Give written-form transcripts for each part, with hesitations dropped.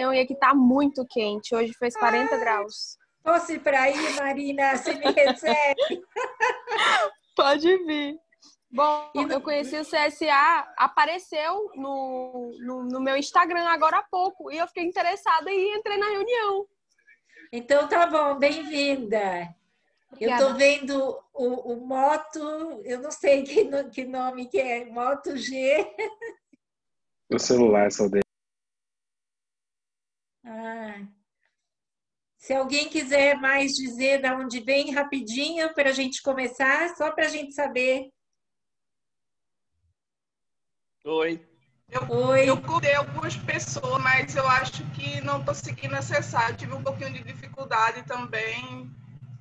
e aqui tá muito quente. Hoje fez 40 graus. Fosse para aí, Marina, você me recebe. Pode vir. Bom, E eu conheci o CSA, apareceu no meu Instagram agora há pouco, e eu fiquei interessada e entrei na reunião. então tá bom, bem-vinda. Eu estou Obrigada. vendo o Moto, eu não sei que nome que é, Moto G. O celular só dele. Ah, se alguém quiser mais dizer de onde vem, rapidinho, para a gente começar, só para a gente saber. Oi. Oi. Eu convidei algumas pessoas, mas eu acho que não estou conseguindo acessar. Eu tive um pouquinho de dificuldade também.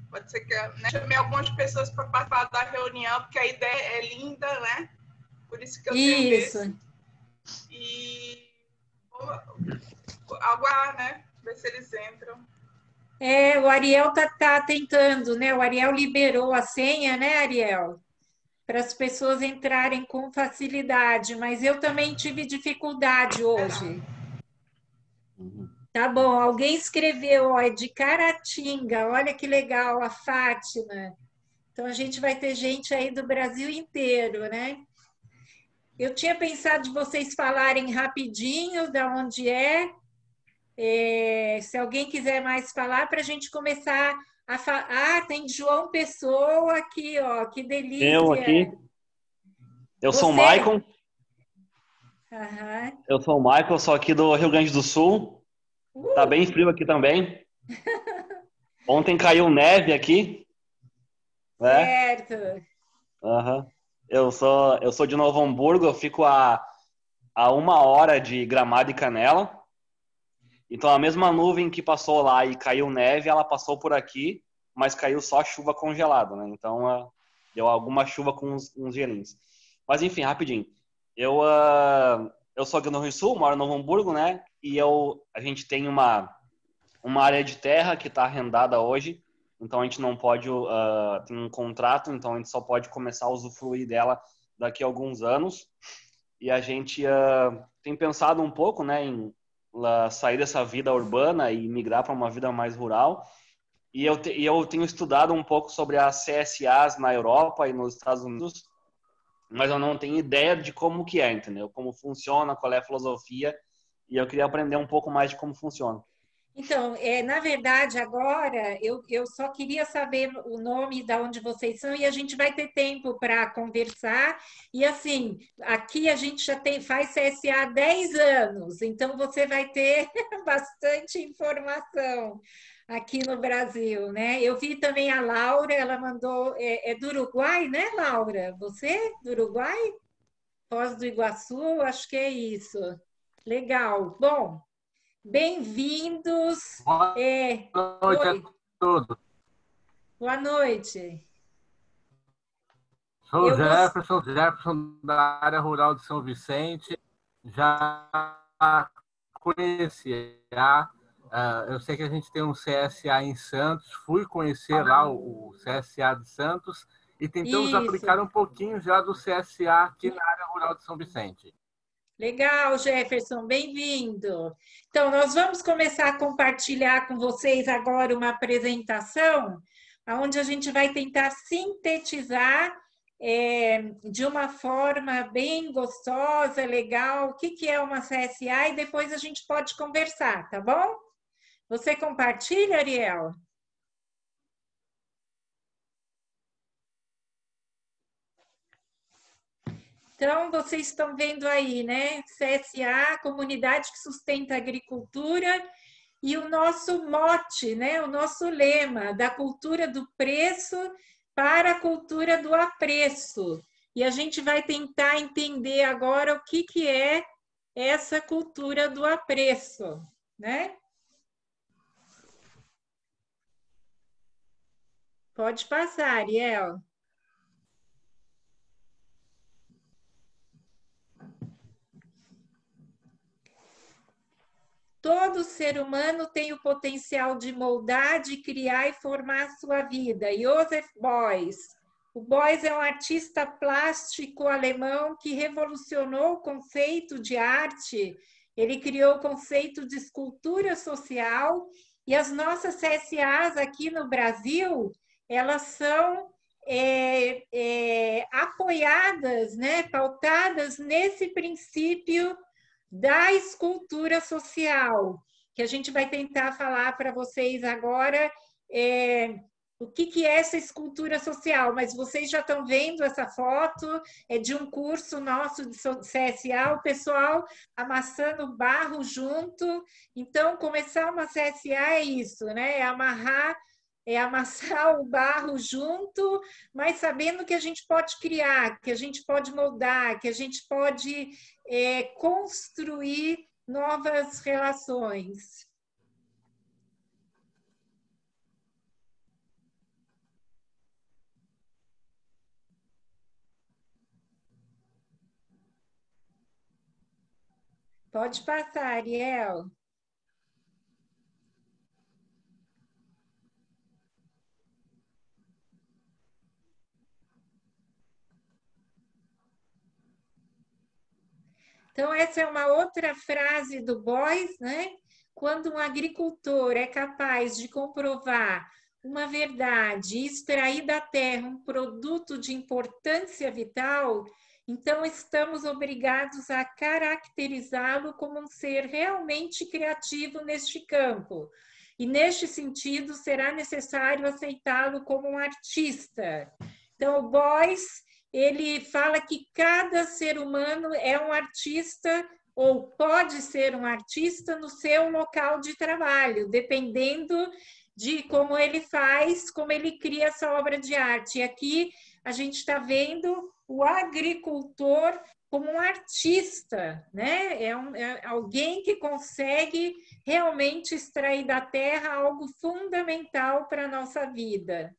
Pode ser que chamei algumas pessoas para participar da reunião, porque a ideia é linda, né? Por isso que eu tenho Isso. medo. E vou aguardar, né? Ver se eles entram. O Ariel tá tentando, né? O Ariel liberou a senha, né, Ariel? Para as pessoas entrarem com facilidade, mas eu também tive dificuldade hoje. Tá bom, alguém escreveu, ó, é de Caratinga, olha que legal, a Fátima. Então a gente vai ter gente aí do Brasil inteiro, né? Eu tinha pensado de vocês falarem rapidinho da onde se alguém quiser mais falar, para a gente começar a falar. Ah, tem João Pessoa aqui, ó, que delícia. Eu aqui. Eu sou o Você? Maicon. Aham. Eu sou o Maicon, sou aqui do Rio Grande do Sul. Tá bem frio aqui também. Ontem caiu neve aqui, né? Certo. Uhum. Eu sou de Novo Hamburgo, eu fico a 1 hora de Gramado e Canela. Então a mesma nuvem que passou lá e caiu neve, ela passou por aqui, mas caiu só chuva congelada, né? Então deu alguma chuva com uns gelinhos. Mas enfim, rapidinho. Eu sou aqui no Rio Sul, moro no Novo Hamburgo, né? E a gente tem uma área de terra que está arrendada hoje, então a gente não pode, tem um contrato, então a gente só pode começar a usufruir dela daqui a alguns anos. E a gente tem pensado um pouco, né, em sair dessa vida urbana e migrar para uma vida mais rural. E eu tenho estudado um pouco sobre as CSAs na Europa e nos Estados Unidos, mas eu não tenho ideia de como que é, entendeu? Como funciona, qual é a filosofia, e eu queria aprender um pouco mais de como funciona. Então, na verdade, agora eu só queria saber o nome da onde vocês são e a gente vai ter tempo para conversar. E assim, aqui a gente já faz CSA há 10 anos, então você vai ter bastante informação aqui no Brasil, né? Eu vi também a Laura, ela mandou, é do Uruguai, né, Laura? Você, do Uruguai? Foz do Iguaçu, acho que é isso. Legal. Bom, bem-vindos. Boa noite Oi, a todos. boa noite. Sou Eu Jefferson da área rural de São Vicente. Já conheci eu sei que a gente tem um CSA em Santos. Fui conhecer lá o CSA de Santos e tentamos Isso. aplicar um pouquinho já do CSA aqui na área rural de São Vicente. Legal, Jefferson, bem-vindo. Então, nós vamos começar a compartilhar com vocês agora uma apresentação, onde a gente vai tentar sintetizar de uma forma bem gostosa, legal, o que é uma CSA, e depois a gente pode conversar, tá bom? Você compartilha, Ariel? Então, vocês estão vendo aí, né? CSA, Comunidade que Sustenta a Agricultura, e o nosso mote, né? O nosso lema, da cultura do preço para a cultura do apreço. E a gente vai tentar entender agora o que é essa cultura do apreço, né? Pode passar, Ariel. Todo ser humano tem o potencial de moldar, de criar e formar a sua vida. Joseph Beuys. O Beuys é um artista plástico alemão que revolucionou o conceito de arte ele criou o conceito de escultura social, e as nossas CSAs aqui no Brasil, elas são apoiadas, né, pautadas nesse princípio da escultura social, que a gente vai tentar falar para vocês agora o que é essa escultura social, mas vocês já estão vendo essa foto, é de um curso nosso de CSA, o pessoal amassando barro junto. Então, começar uma CSA é isso, né? É amassar o barro junto, mas sabendo que a gente pode criar, que a gente pode moldar, que a gente pode construir novas relações. Pode passar, Ariel. Então, essa é uma outra frase do Boyce, né? Quando um agricultor é capaz de comprovar uma verdade e extrair da terra um produto de importância vital, então estamos obrigados a caracterizá-lo como um ser realmente criativo neste campo. E, neste sentido, será necessário aceitá-lo como um artista. Então, o Boyce, ele fala que cada ser humano é um artista ou pode ser um artista no seu local de trabalho, dependendo de como ele faz, como ele cria essa obra de arte. E aqui a gente está vendo o agricultor como um artista, né? É alguém que consegue realmente extrair da terra algo fundamental para a nossa vida.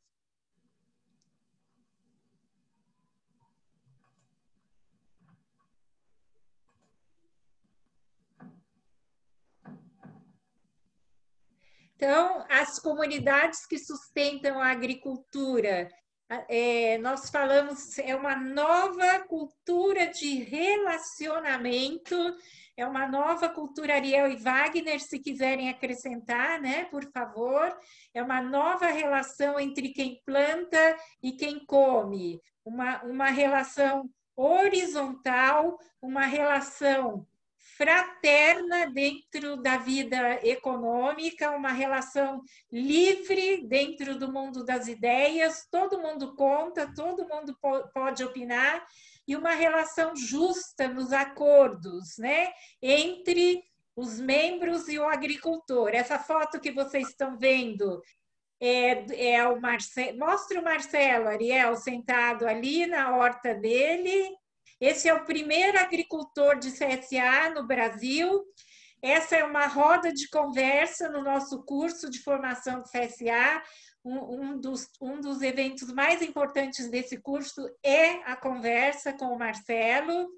Então, as comunidades que sustentam a agricultura, nós falamos, é uma nova cultura de relacionamento, é uma nova cultura, Ariel e Wagner, se quiserem acrescentar, né, por favor, é uma nova relação entre quem planta e quem come, uma relação horizontal, uma relação fraterna dentro da vida econômica, uma relação livre dentro do mundo das ideias, todo mundo conta, todo mundo pode opinar, e uma relação justa nos acordos, né, entre os membros e o agricultor. Essa foto que vocês estão vendo é o Marcelo. Mostra o Marcelo, Ariel, sentado ali na horta dele. Esse é o primeiro agricultor de CSA no Brasil. Essa é uma roda de conversa no nosso curso de formação de CSA. Um dos eventos mais importantes desse curso é a conversa com o Marcelo,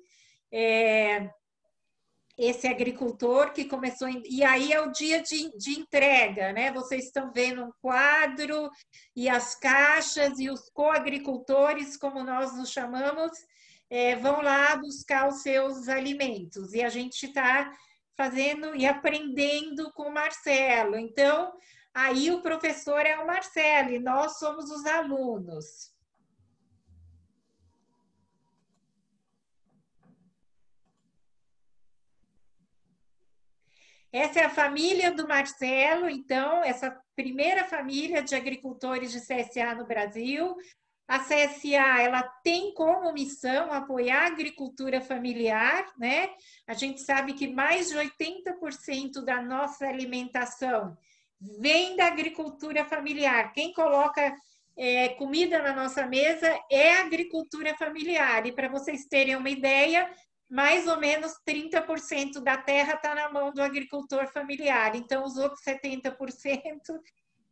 esse agricultor que começou... E aí é o dia de entrega, né? Vocês estão vendo um quadro e as caixas e os coagricultores, como nós nos chamamos, vão lá buscar os seus alimentos. E a gente está fazendo e aprendendo com o Marcelo. Então, aí o professor é o Marcelo e nós somos os alunos. Essa é a família do Marcelo, então, essa primeira família de agricultores de CSA no Brasil. A CSA, ela tem como missão apoiar a agricultura familiar, né? A gente sabe que mais de 80% da nossa alimentação vem da agricultura familiar. Quem coloca comida na nossa mesa é a agricultura familiar. E para vocês terem uma ideia, mais ou menos 30% da terra está na mão do agricultor familiar. Então, os outros 70%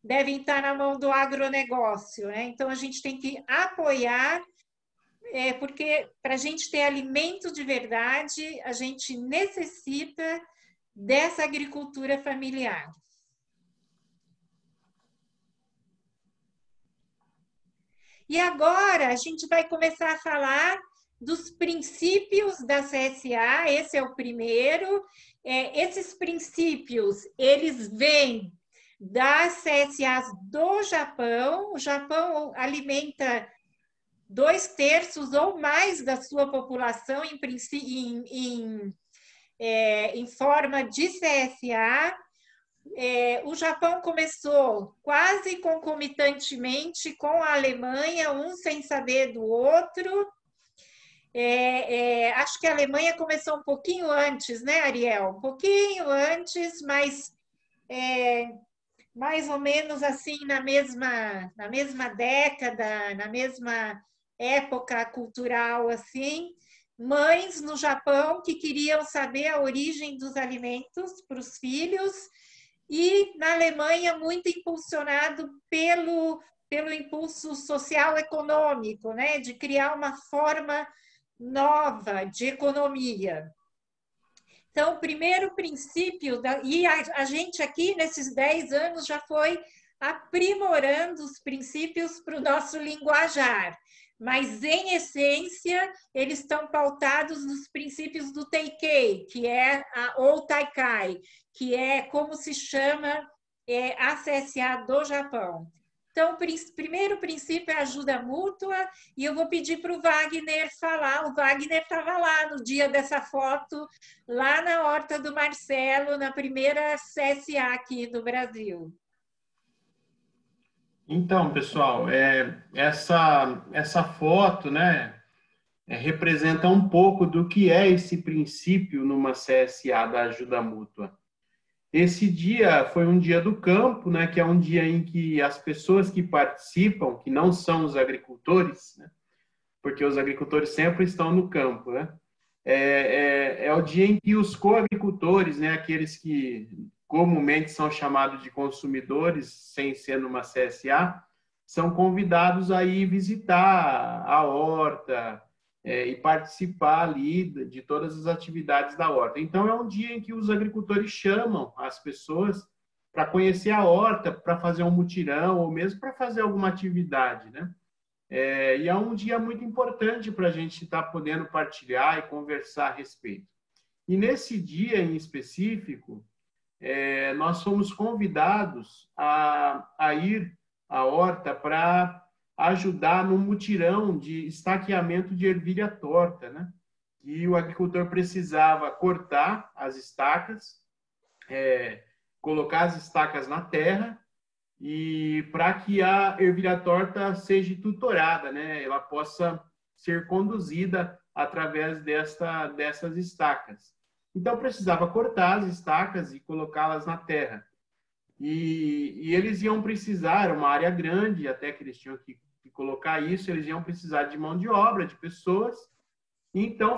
devem estar na mão do agronegócio, né? Então, a gente tem que apoiar, porque para a gente ter alimento de verdade, a gente necessita dessa agricultura familiar. E agora, a gente vai começar a falar dos princípios da CSA, esse é o primeiro. Esses princípios, eles vêm das CSAs do Japão. O Japão alimenta 2/3 ou mais da sua população em forma de CSA. O Japão começou quase concomitantemente com a Alemanha, um sem saber do outro. Acho que a Alemanha começou um pouquinho antes, né, Ariel? Um pouquinho antes, mas mais ou menos assim na mesma década, na mesma época cultural, assim. Mães no Japão que queriam saber a origem dos alimentos para os filhos, e na Alemanha muito impulsionado pelo impulso social-econômico, né, de criar uma forma nova de economia. Então, o primeiro princípio, e a gente aqui, nesses 10 anos, já foi aprimorando os princípios para o nosso linguajar, mas, em essência, eles estão pautados nos princípios do Teikei, ou Taikai, que é como se chama a CSA do Japão. Então, o primeiro princípio é ajuda mútua, e eu vou pedir para o Wagner falar. O Wagner estava lá no dia dessa foto, lá na Horta do Marcelo, na primeira CSA aqui do Brasil. Então, pessoal, essa foto, né, representa um pouco do que é esse princípio numa CSA da ajuda mútua. Esse dia foi um dia do campo, né, que é um dia em que as pessoas que participam, que não são os agricultores, né, porque os agricultores sempre estão no campo, né, é o dia em que os coagricultores, né, aqueles que comumente são chamados de consumidores, sem ser numa CSA, são convidados a ir visitar a horta e participar ali de todas as atividades da horta. Então, é um dia em que os agricultores chamam as pessoas para conhecer a horta, para fazer um mutirão, ou mesmo para fazer alguma atividade, né? E é um dia muito importante para a gente estar podendo partilhar e conversar a respeito. E nesse dia em específico, nós fomos convidados a ir à horta para ajudar no mutirão de estaqueamento de ervilha torta, né? E o agricultor precisava cortar as estacas, colocar as estacas na terra, e para que a ervilha torta seja tutorada, né? Ela possa ser conduzida através dessas estacas. Então, precisava cortar as estacas e colocá-las na terra. E eles iam precisar, uma área grande, até que eles tinham que colocar isso, eles iam precisar de mão de obra, de pessoas. Então,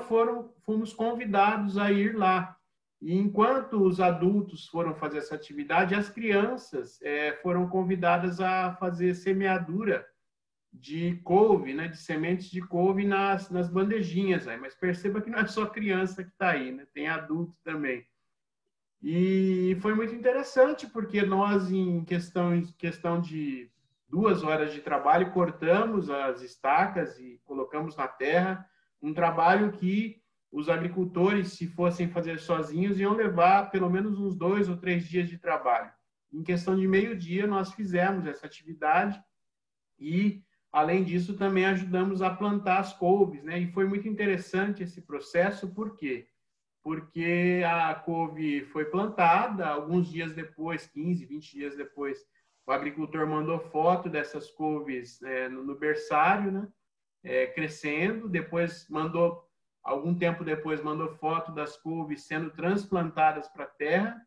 fomos convidados a ir lá. E enquanto os adultos foram fazer essa atividade, as crianças foram convidadas a fazer semeadura de couve, né, de sementes de couve nas bandejinhas. Mas perceba que não é só criança que está aí, né? Tem adulto também. E foi muito interessante, porque nós, em questão de 2 horas de trabalho, cortamos as estacas e colocamos na terra, um trabalho que os agricultores, se fossem fazer sozinhos, iam levar pelo menos uns 2 ou 3 dias de trabalho. Em questão de meio-dia, nós fizemos essa atividade e, além disso, também ajudamos a plantar as couves, né? E foi muito interessante esse processo, por quê? Porque a couve foi plantada, alguns dias depois, 15, 20 dias depois, o agricultor mandou foto dessas couves no berçário, né? Crescendo, depois algum tempo depois, mandou foto das couves sendo transplantadas para a terra,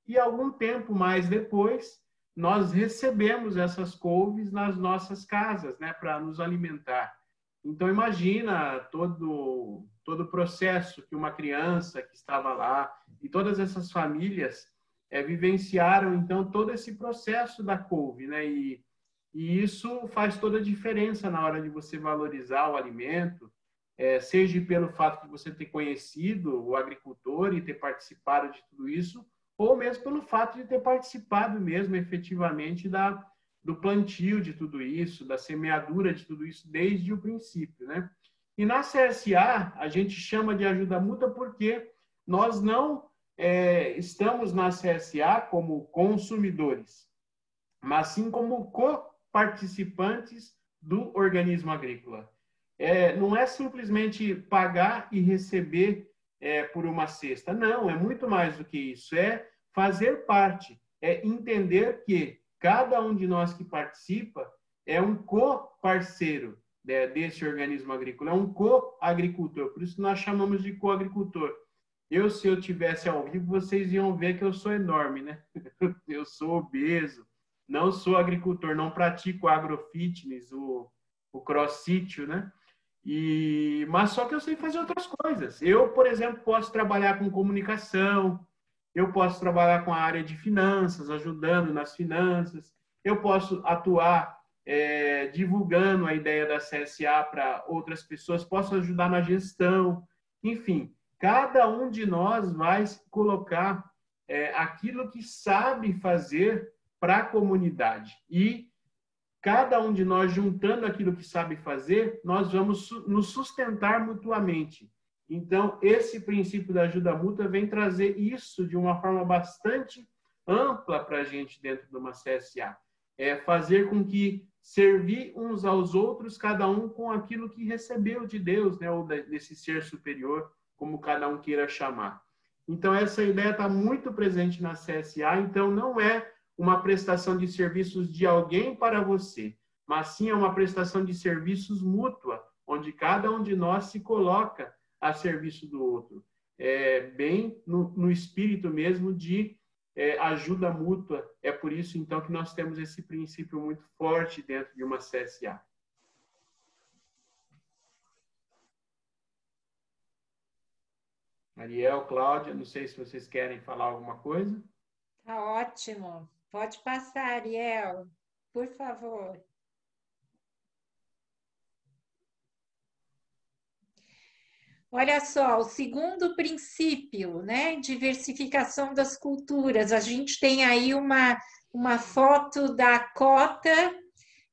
e algum tempo mais depois, nós recebemos essas couves nas nossas casas, né, para nos alimentar. Então, imagina todo o processo que uma criança que estava lá e todas essas famílias vivenciaram, então, todo esse processo da couve, né? E isso faz toda a diferença na hora de você valorizar o alimento, seja pelo fato de você ter conhecido o agricultor e ter participado de tudo isso, ou mesmo pelo fato de ter participado mesmo efetivamente do plantio de tudo isso, da semeadura de tudo isso desde o princípio, né? E na CSA, a gente chama de ajuda mútua porque nós não estamos na CSA como consumidores, mas sim como coparticipantes do organismo agrícola. Não é simplesmente pagar e receber por uma cesta. Não, é muito mais do que isso. É fazer parte, é entender que cada um de nós que participa é um co-parceiro desse organismo agrícola, é um co-agricultor. Por isso nós chamamos de co-agricultor. Se eu tivesse ao vivo, vocês iam ver que eu sou enorme, né? Eu sou obeso, não sou agricultor, não pratico agrofitness, o crossfit, né? Mas só que eu sei fazer outras coisas. Eu, por exemplo, posso trabalhar com comunicação, eu posso trabalhar com a área de finanças, ajudando nas finanças, eu posso atuar divulgando a ideia da CSA para outras pessoas, posso ajudar na gestão, enfim, cada um de nós vai colocar aquilo que sabe fazer para a comunidade. E cada um de nós, juntando aquilo que sabe fazer, nós vamos nos sustentar mutuamente. Então, esse princípio da ajuda mútua vem trazer isso de uma forma bastante ampla para a gente dentro de uma CSA. Fazer com que servir uns aos outros, cada um com aquilo que recebeu de Deus, né? Ou desse ser superior, como cada um queira chamar. Então, essa ideia está muito presente na CSA. Então, não é uma prestação de serviços de alguém para você, mas sim é uma prestação de serviços mútua, onde cada um de nós se coloca a serviço do outro. Bem no espírito mesmo de ajuda mútua. É por isso, então, que nós temos esse princípio muito forte dentro de uma CSA. Ariel, Cláudia, não sei se vocês querem falar alguma coisa. Tá ótimo. Pode passar, Ariel, por favor. Olha só, o segundo princípio, né? Diversificação das culturas. A gente tem aí uma foto da cota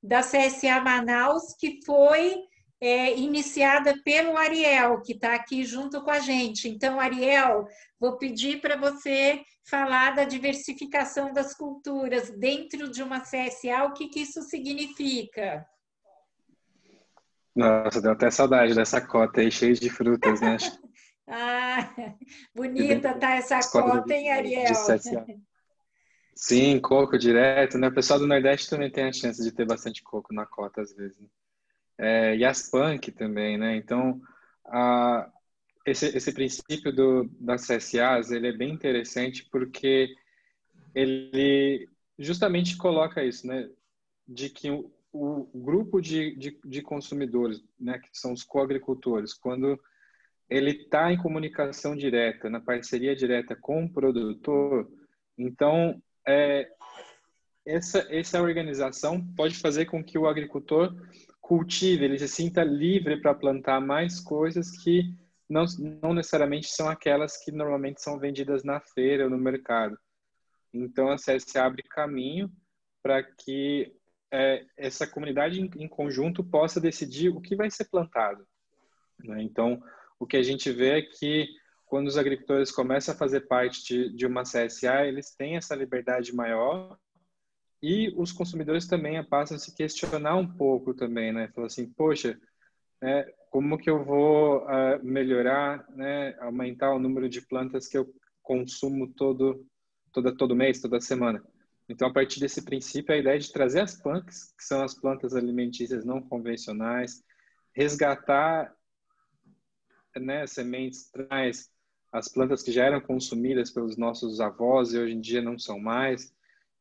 da CSA Manaus, que foi iniciada pelo Ariel, que está aqui junto com a gente. Então, Ariel, vou pedir para você falar da diversificação das culturas dentro de uma CSA, o que isso significa? Nossa, deu até saudade dessa cota aí, cheia de frutas, né? Bonita tá essa cota, hein, Ariel? Sim, coco direto, né? O pessoal do Nordeste também tem a chance de ter bastante coco na cota, às vezes, né? E as punk também, né? Então, esse princípio das CSAs, ele é bem interessante porque ele justamente coloca isso, né? De que o grupo de consumidores, né? Que são os coagricultores, quando ele está em comunicação direta, na parceria direta com o produtor, então, essa organização pode fazer com que o agricultor cultive, ele se sinta livre para plantar mais coisas que não necessariamente são aquelas que normalmente são vendidas na feira ou no mercado. Então, a CSA abre caminho para que essa comunidade em conjunto possa decidir o que vai ser plantado, né? Então, o que a gente vê é que quando os agricultores começam a fazer parte de uma CSA, eles têm essa liberdade maior e os consumidores também passam a se questionar um pouco também, né? Falam assim, poxa, como que eu vou melhorar, né? Aumentar o número de plantas que eu consumo todo mês, toda semana. Então, a partir desse princípio, a ideia é de trazer as punks, que são as plantas alimentícias não convencionais, resgatar, né, sementes, traz as plantas que já eram consumidas pelos nossos avós e hoje em dia não são mais.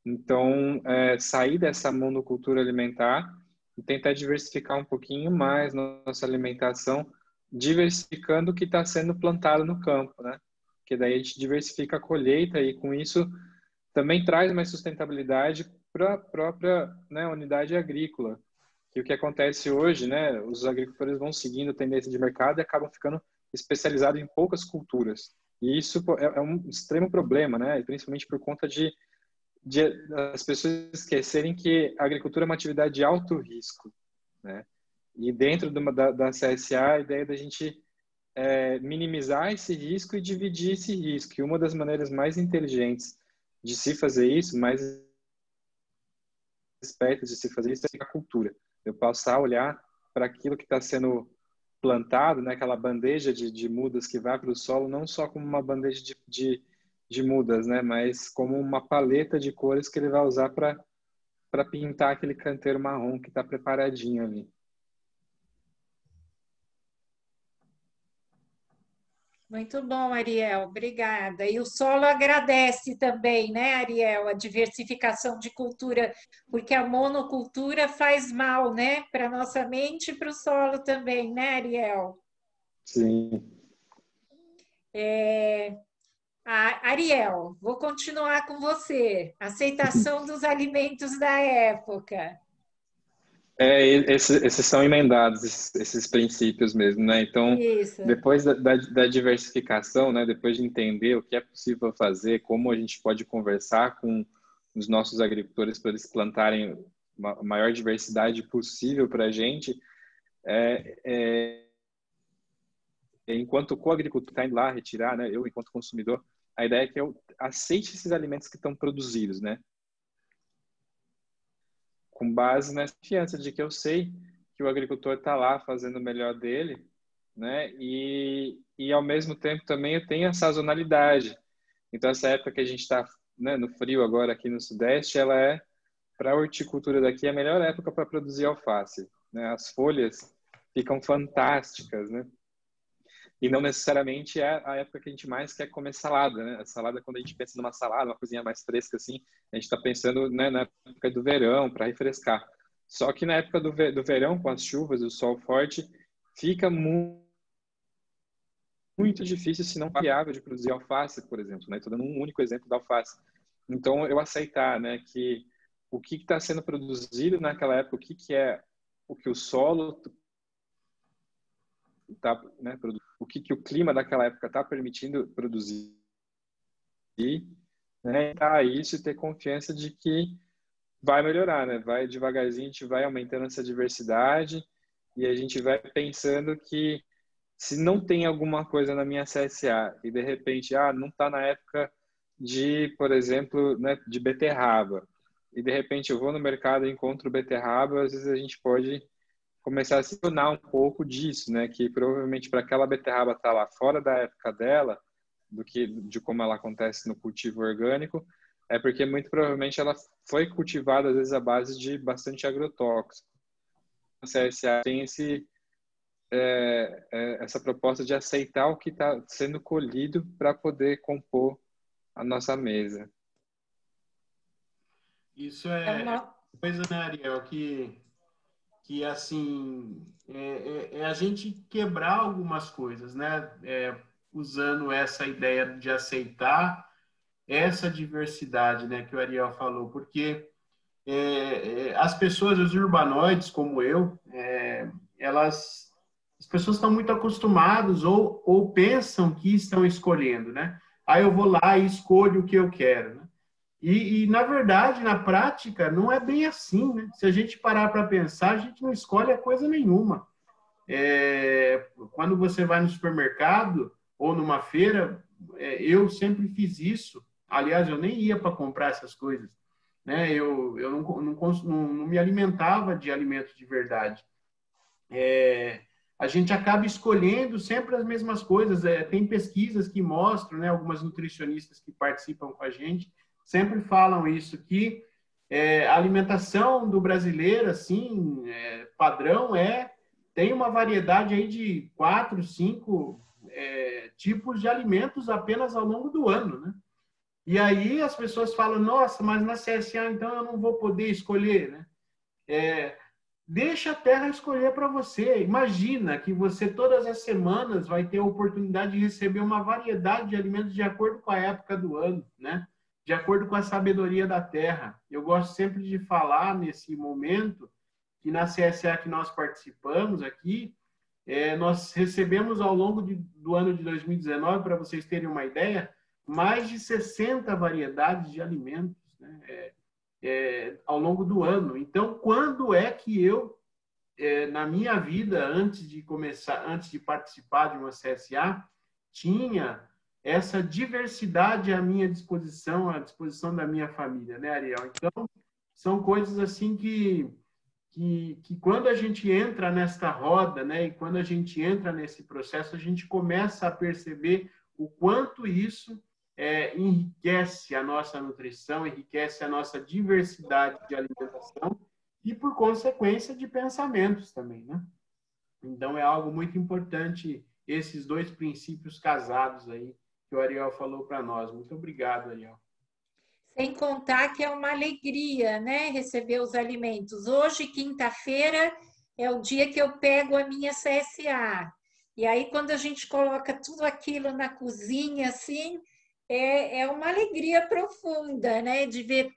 Então, sair dessa monocultura alimentar e tentar diversificar um pouquinho mais nossa alimentação, diversificando o que está sendo plantado no campo, né? Porque daí a gente diversifica a colheita e com isso também traz mais sustentabilidade para a própria, né, unidade agrícola. Que o que acontece hoje, né, os agricultores vão seguindo a tendência de mercado e acabam ficando especializados em poucas culturas. E isso é um extremo problema, né? Principalmente por conta de as pessoas esquecerem que a agricultura é uma atividade de alto risco, né? E dentro da CSA, a ideia é da gente minimizar esse risco e dividir esse risco. E uma das maneiras mais inteligentes de se fazer isso, mais espertas de se fazer isso, é a cultura. Eu passar a olhar para aquilo que está sendo plantado, né, aquela bandeja de mudas que vai para o solo, não só como uma bandeja de mudas, né, mas como uma paleta de cores que ele vai usar para pintar aquele canteiro marrom que está preparadinho ali. Muito bom, Ariel, obrigada. E o solo agradece também, né, Ariel, a diversificação de cultura, porque a monocultura faz mal, né, para a nossa mente e para o solo também, né, Ariel? Sim. Ariel, vou continuar com você. Aceitação dos alimentos da época. Esses são emendados, esses princípios mesmo, né? Então, Isso. depois da diversificação, né? Depois de entender o que é possível fazer, como a gente pode conversar com os nossos agricultores para eles plantarem a maior diversidade possível para a gente, enquanto o co-agricultor está indo lá retirar, né? Eu, enquanto consumidor, a ideia é que eu aceite esses alimentos que estão produzidos, né? Com base na confiança de que eu sei que o agricultor está lá fazendo o melhor dele, né? E ao mesmo tempo também eu tenho a sazonalidade. Então essa época que a gente está, né, no frio agora aqui no Sudeste, ela é, para a horticultura daqui, a melhor época para produzir alface, né? As folhas ficam fantásticas, né? E não necessariamente é a época que a gente mais quer comer salada, né? A salada, quando a gente pensa numa salada, uma coisinha mais fresca assim, a gente está pensando, né, na época do verão, para refrescar. Só que na época do verão, com as chuvas e o sol forte, fica muito difícil, se não viável, de produzir alface, por exemplo, né? Estou dando um único exemplo da alface. Então, eu aceitar, né, que o que está sendo produzido naquela época, o que o solo tá, né, o que o clima daquela época está permitindo produzir, né, tá isso e ter confiança de que vai melhorar, né? Vai devagarzinho, a gente vai aumentando essa diversidade e a gente vai pensando que se não tem alguma coisa na minha CSA e de repente, não está na época de, por exemplo, né, de beterraba, e de repente eu vou no mercado e encontro beterraba, às vezes a gente pode começar a se tornar um pouco disso, né? Que provavelmente para aquela beterraba estar lá fora da época dela, de como ela acontece no cultivo orgânico, é porque muito provavelmente ela foi cultivada às vezes à base de bastante agrotóxico. A CSA tem essa proposta de aceitar o que está sendo colhido para poder compor a nossa mesa. Isso é coisa, né, Ariel, que assim, a gente quebrar algumas coisas, né? Usando essa ideia de aceitar essa diversidade, né, que o Ariel falou, porque as pessoas, os urbanoides como eu, as pessoas estão muito acostumadas ou pensam que estão escolhendo, né? Aí eu vou lá e escolho o que eu quero, né? E, na verdade, na prática, não é bem assim, né? Se a gente parar para pensar, a gente não escolhe a coisa nenhuma. Quando você vai no supermercado ou numa feira, eu sempre fiz isso. Aliás, eu nem ia para comprar essas coisas, né? Eu não me alimentava de alimentos de verdade. A gente acaba escolhendo sempre as mesmas coisas. Tem pesquisas que mostram, né? Algumas nutricionistas que participam com a gente sempre falam isso, que a alimentação do brasileiro, assim, padrão, tem uma variedade aí de 4, 5 tipos de alimentos apenas ao longo do ano, né? E aí as pessoas falam, nossa, mas na CSA, então, eu não vou poder escolher, né? Deixa a terra escolher para você. Imagina que você, todas as semanas, vai ter a oportunidade de receber uma variedade de alimentos de acordo com a época do ano, né? De acordo com a sabedoria da terra. Eu gosto sempre de falar nesse momento que na CSA que nós participamos aqui, nós recebemos ao longo do ano de 2019, para vocês terem uma ideia, mais de 60 variedades de alimentos, né? Ao longo do ano. Então, quando é que eu na minha vida, antes de participar de uma CSA, tinha essa diversidade à minha disposição, à disposição da minha família, né, Ariel? Então, são coisas assim que quando a gente entra nesta roda, né, e quando a gente entra nesse processo, a gente começa a perceber o quanto isso enriquece a nossa nutrição, enriquece a nossa diversidade de alimentação e, por consequência, de pensamentos também, né? Então, é algo muito importante esses dois princípios casados aí que o Ariel falou para nós. Muito obrigado, Ariel. Sem contar que é uma alegria, né, receber os alimentos. Hoje, quinta-feira, é o dia que eu pego a minha CSA. E aí, quando a gente coloca tudo aquilo na cozinha, assim, é uma alegria profunda, né, de ver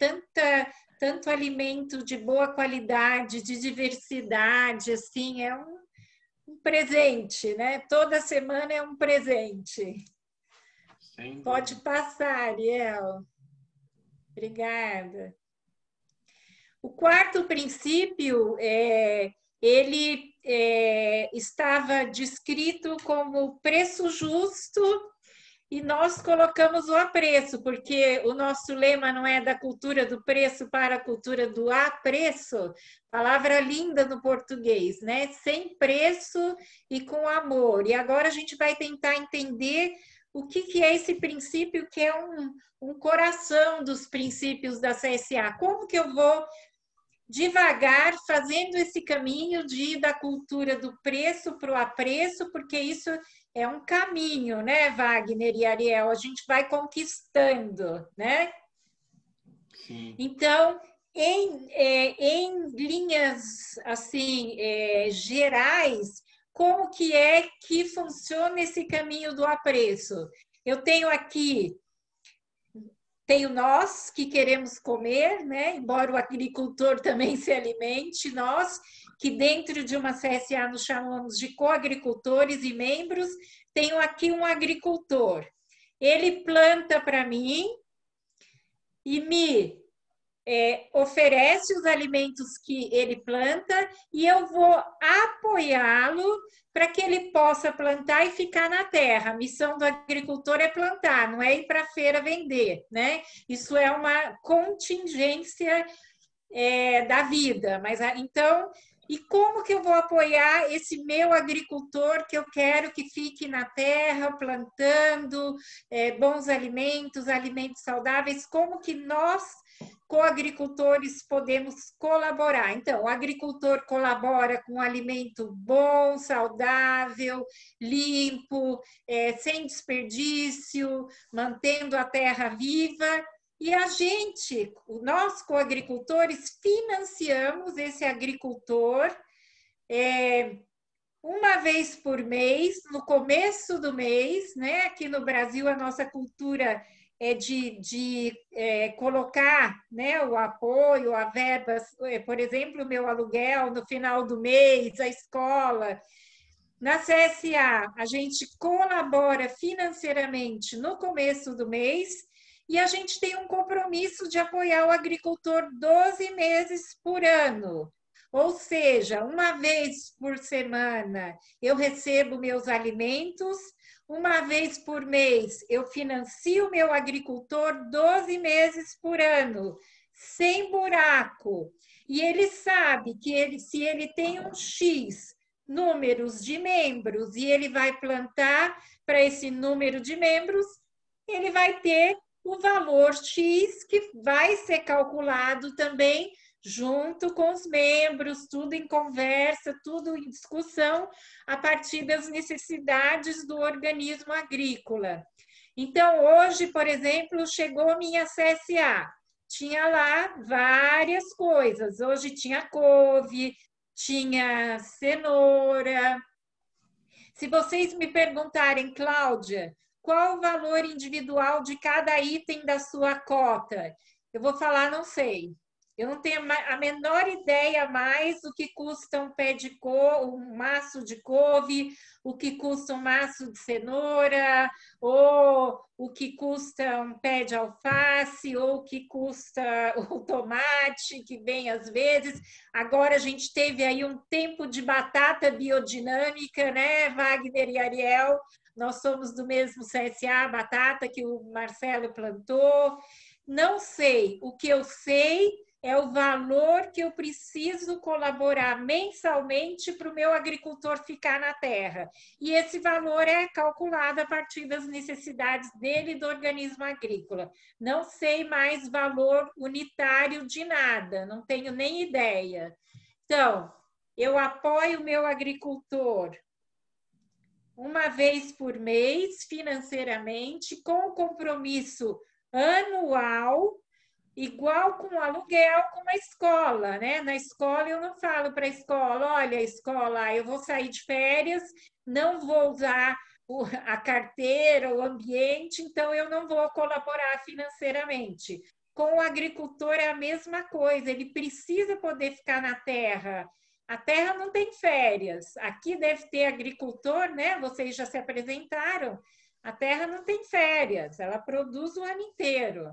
tanto alimento de boa qualidade, de diversidade, assim, é um presente, né? Toda semana é um presente. Pode passar, Ariel. Obrigada. O quarto princípio, ele estava descrito como preço justo e nós colocamos o apreço, porque o nosso lema não é da cultura do preço para a cultura do apreço, palavra linda no português, né? Sem preço e com amor. E agora a gente vai tentar entender o que é esse princípio que é um coração dos princípios da CSA. Como que eu vou devagar fazendo esse caminho de ir da cultura do preço para o apreço, porque isso é um caminho, né, Wagner e Ariel? A gente vai conquistando, né? Sim. Então, em linhas assim gerais, como que é que funciona esse caminho do apreço? Eu tenho nós que queremos comer, né? Embora o agricultor também se alimente, nós que dentro de uma CSA nos chamamos de coagricultores e membros, tenho aqui um agricultor. Ele planta para mim e me oferece os alimentos que ele planta e eu vou apoiá-lo para que ele possa plantar e ficar na terra. A missão do agricultor é plantar, não é ir para a feira vender, né? Isso é uma contingência da vida. Mas então, e como que eu vou apoiar esse meu agricultor que eu quero que fique na terra plantando bons alimentos, alimentos saudáveis? Como que nós coagricultores podemos colaborar? Então, o agricultor colabora com um alimento bom, saudável, limpo, sem desperdício, mantendo a terra viva. E a gente, nós coagricultores, financiamos esse agricultor uma vez por mês, no começo do mês, né? Aqui no Brasil, a nossa cultura é de colocar, né, o apoio, a verba, por exemplo, o meu aluguel no final do mês, a escola. Na CSA, a gente colabora financeiramente no começo do mês e a gente tem um compromisso de apoiar o agricultor 12 meses por ano. Ou seja, uma vez por semana eu recebo meus alimentos, uma vez por mês eu financio meu agricultor 12 meses por ano, sem buraco. E ele sabe que se ele tem um X números de membros e ele vai plantar para esse número de membros, ele vai ter o valor X que vai ser calculado também junto com os membros, tudo em conversa, tudo em discussão, a partir das necessidades do organismo agrícola. Então, hoje, por exemplo, chegou a minha CSA. Tinha lá várias coisas. Hoje tinha couve, tinha cenoura. Se vocês me perguntarem, Cláudia, qual o valor individual de cada item da sua cota? Eu vou falar, não sei. Eu não tenho a menor ideia mais o que custa um maço de couve, o que custa um maço de cenoura, ou o que custa um pé de alface, ou o que custa o tomate, que vem às vezes. Agora a gente teve aí um tempo de batata biodinâmica, né, Wagner e Ariel? Nós somos do mesmo CSA, batata que o Marcelo plantou. Não sei. O que eu sei é o valor que eu preciso colaborar mensalmente para o meu agricultor ficar na terra. E esse valor é calculado a partir das necessidades dele e do organismo agrícola. Não sei mais valor unitário de nada, não tenho nem ideia. Então, eu apoio o meu agricultor uma vez por mês, financeiramente, com compromisso anual, igual com aluguel com a escola, né? Na escola eu não falo para a escola, olha, escola, eu vou sair de férias, não vou usar a carteira, o ambiente, então eu não vou colaborar financeiramente. Com o agricultor é a mesma coisa, ele precisa poder ficar na terra. A terra não tem férias. Aqui deve ter agricultor, né? Vocês já se apresentaram. A terra não tem férias, ela produz o ano inteiro.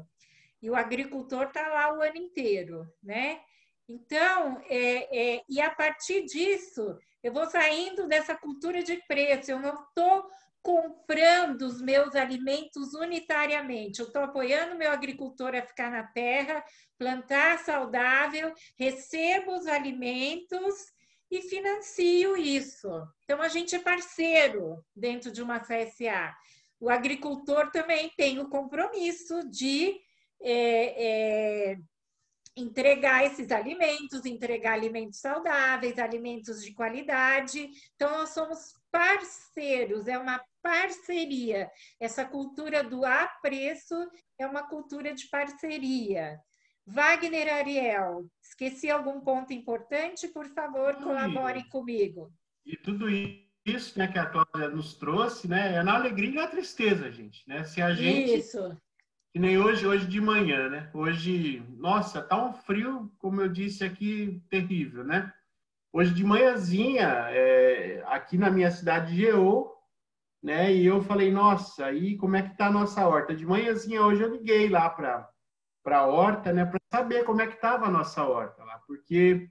E o agricultor está lá o ano inteiro, né? Então, e a partir disso, eu vou saindo dessa cultura de preço, eu não estou comprando os meus alimentos unitariamente, eu estou apoiando o meu agricultor a ficar na terra, plantar saudável, recebo os alimentos e financio isso. Então, a gente é parceiro dentro de uma CSA. O agricultor também tem o compromisso de entregar esses alimentos, entregar alimentos saudáveis, alimentos de qualidade. Então, nós somos parceiros, é uma parceria. Essa cultura do apreço é uma cultura de parceria. Wagner, Ariel, esqueci algum ponto importante? Por favor, colaborem comigo. E tudo isso, né, que a Cláudia nos trouxe, né, é na alegria e na tristeza, gente. Né? Se a gente... Isso. Que nem hoje de manhã, né? Hoje, nossa, tá um frio, como eu disse aqui, terrível, né? Hoje de manhãzinha, aqui na minha cidade geou, né? E eu falei, nossa, aí como é que tá a nossa horta? De manhãzinha hoje eu liguei lá para a horta, né? Para saber como é que tava a nossa horta lá, porque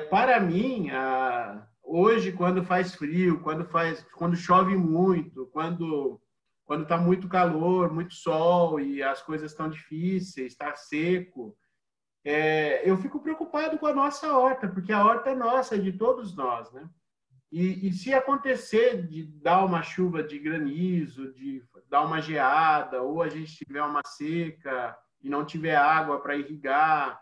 para mim, hoje quando faz frio, quando chove muito, quando está muito calor, muito sol e as coisas estão difíceis, está seco, eu fico preocupado com a nossa horta, porque a horta é nossa, é de todos nós, né? E se acontecer de dar uma chuva de granizo, de dar uma geada, ou a gente tiver uma seca e não tiver água para irrigar,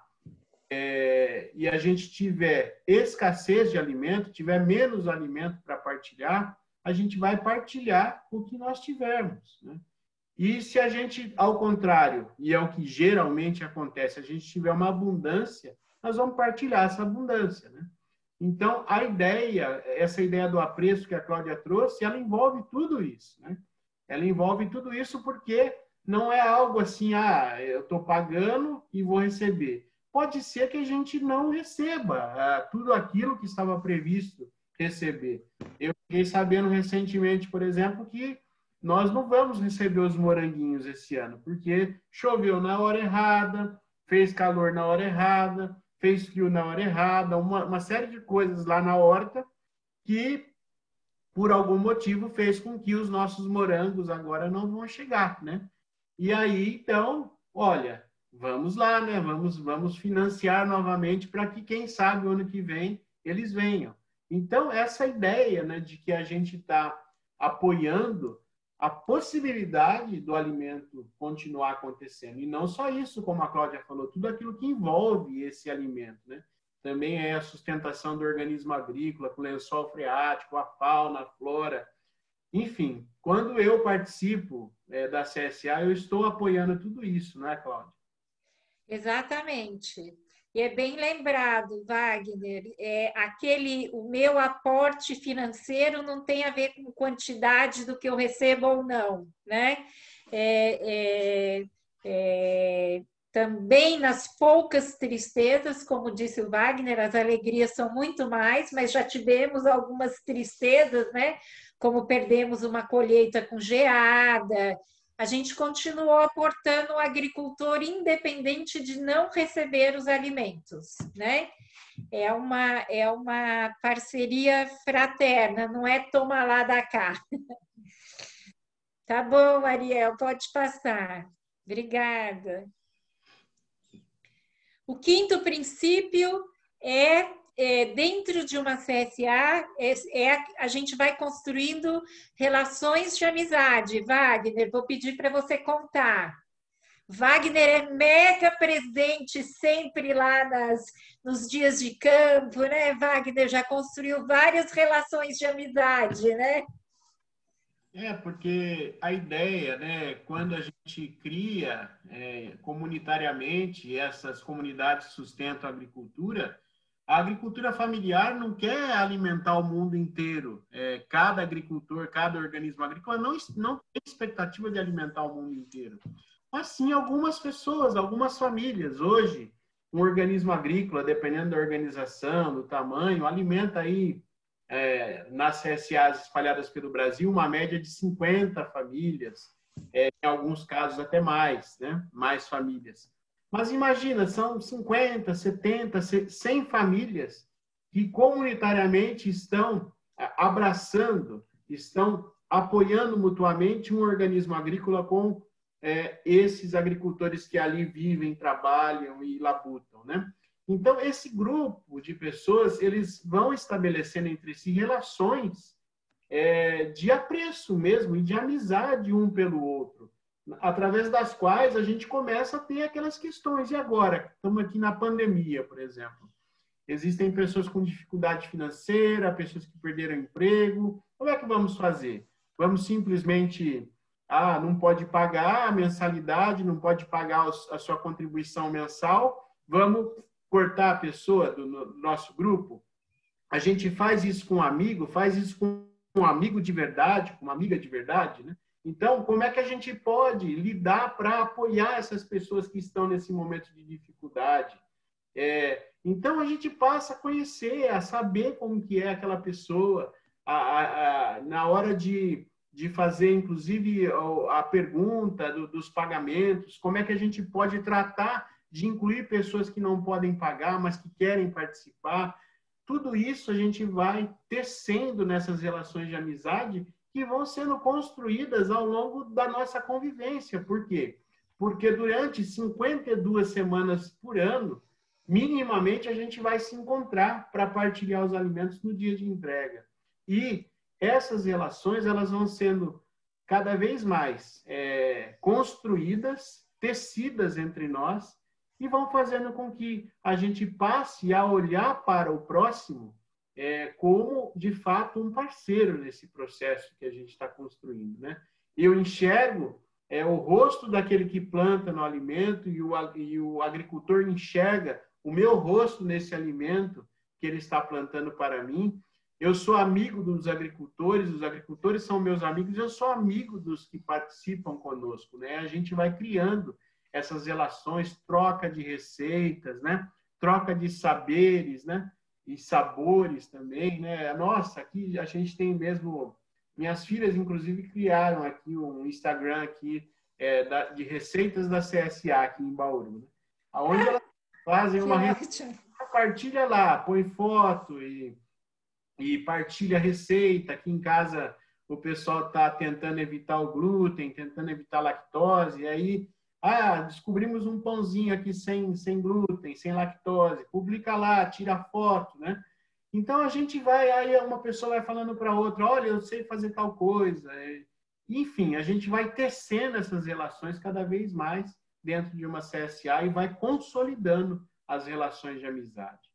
e a gente tiver escassez de alimento, tiver menos alimento para partilhar, a gente vai partilhar o que nós tivermos, né? E se a gente, ao contrário, e é o que geralmente acontece, a gente tiver uma abundância, nós vamos partilhar essa abundância, né? Então, essa ideia do apreço que a Cláudia trouxe, ela envolve tudo isso, né? Ela envolve tudo isso porque não é algo assim, eu estou pagando e vou receber. Pode ser que a gente não receba tudo aquilo que estava previsto receber. Eu fiquei sabendo recentemente, por exemplo, que nós não vamos receber os moranguinhos esse ano, porque choveu na hora errada, fez calor na hora errada, fez frio na hora errada, uma série de coisas lá na horta que, por algum motivo, fez com que os nossos morangos agora não vão chegar, né? E aí, então, olha, vamos lá, né? Vamos financiar novamente para que, quem sabe, o ano que vem, eles venham. Então, essa ideia, né, de que a gente está apoiando a possibilidade do alimento continuar acontecendo. E não só isso, como a Cláudia falou, tudo aquilo que envolve esse alimento, né? Também é a sustentação do organismo agrícola, com o lençol freático, a fauna, a flora. Enfim, quando eu participo da CSA, eu estou apoiando tudo isso, não é, Cláudia? Exatamente. E é bem lembrado, Wagner, o meu aporte financeiro não tem a ver com quantidade do que eu recebo ou não, né? também nas poucas tristezas, como disse o Wagner, as alegrias são muito mais, mas já tivemos algumas tristezas, né? Como perdemos uma colheita com geada. A gente continuou aportando o agricultor independente de não receber os alimentos, né? É uma parceria fraterna, não é toma lá da cá. Tá bom, Ariel, pode passar. Obrigada. O quinto princípio dentro de uma CSA, a gente vai construindo relações de amizade. Wagner, vou pedir para você contar. Wagner é mega presente sempre lá nos dias de campo, né? Wagner já construiu várias relações de amizade, né? Porque a ideia, né, quando a gente cria comunitariamente essas comunidades que sustentam a agricultura familiar não quer alimentar o mundo inteiro. Cada agricultor, cada organismo agrícola não tem expectativa de alimentar o mundo inteiro. Mas sim algumas pessoas, algumas famílias. Hoje, um organismo agrícola, dependendo da organização, do tamanho, alimenta aí nas CSAs espalhadas pelo Brasil, uma média de 50 famílias, em alguns casos até mais, né? Mais famílias. Mas imagina, são 50, 70, 100 famílias que comunitariamente estão abraçando, estão apoiando mutuamente um organismo agrícola com esses agricultores que ali vivem, trabalham e labutam, né? Então, esse grupo de pessoas, eles vão estabelecendo entre si relações de apreço mesmo e de amizade um pelo outro, através das quais a gente começa a ter aquelas questões. E agora? Estamos aqui na pandemia, por exemplo. Existem pessoas com dificuldade financeira, pessoas que perderam emprego. Como é que vamos fazer? Vamos simplesmente... não pode pagar a mensalidade, não pode pagar a sua contribuição mensal, vamos cortar a pessoa do nosso grupo? A gente faz isso com um amigo, faz isso com um amigo de verdade, com uma amiga de verdade, né? Então, como é que a gente pode lidar para apoiar essas pessoas que estão nesse momento de dificuldade? Então, a gente passa a conhecer, a saber como que é aquela pessoa, na hora de fazer, inclusive, a pergunta dos pagamentos, como é que a gente pode tratar de incluir pessoas que não podem pagar, mas que querem participar. Tudo isso a gente vai tecendo nessas relações de amizade que vão sendo construídas ao longo da nossa convivência. Por quê? Porque durante 52 semanas por ano, minimamente a gente vai se encontrar para partilhar os alimentos no dia de entrega. E essas relações, elas vão sendo cada vez mais construídas, tecidas entre nós, e vão fazendo com que a gente passe a olhar para o próximo como, de fato, um parceiro nesse processo que a gente está construindo, né? Eu enxergo o rosto daquele que planta no alimento e o agricultor enxerga o meu rosto nesse alimento que ele está plantando para mim. Eu sou amigo dos agricultores, os agricultores são meus amigos, eu sou amigo dos que participam conosco, né? A gente vai criando essas relações, troca de receitas, né? Troca de saberes, né? E sabores também, né? Nossa, aqui a gente tem mesmo... Minhas filhas, inclusive, criaram aqui um Instagram aqui, de receitas da CSA aqui em Bauru, né? Onde elas fazem uma receita, partilha lá, põe foto e partilha receita. Aqui em casa o pessoal está tentando evitar o glúten, tentando evitar a lactose, e aí descobrimos um pãozinho aqui sem glúten, sem lactose, publica lá, tira foto, né? Então a gente vai, aí uma pessoa vai falando para outra, olha, eu sei fazer tal coisa. Enfim, a gente vai tecendo essas relações cada vez mais dentro de uma CSA e vai consolidando as relações de amizade.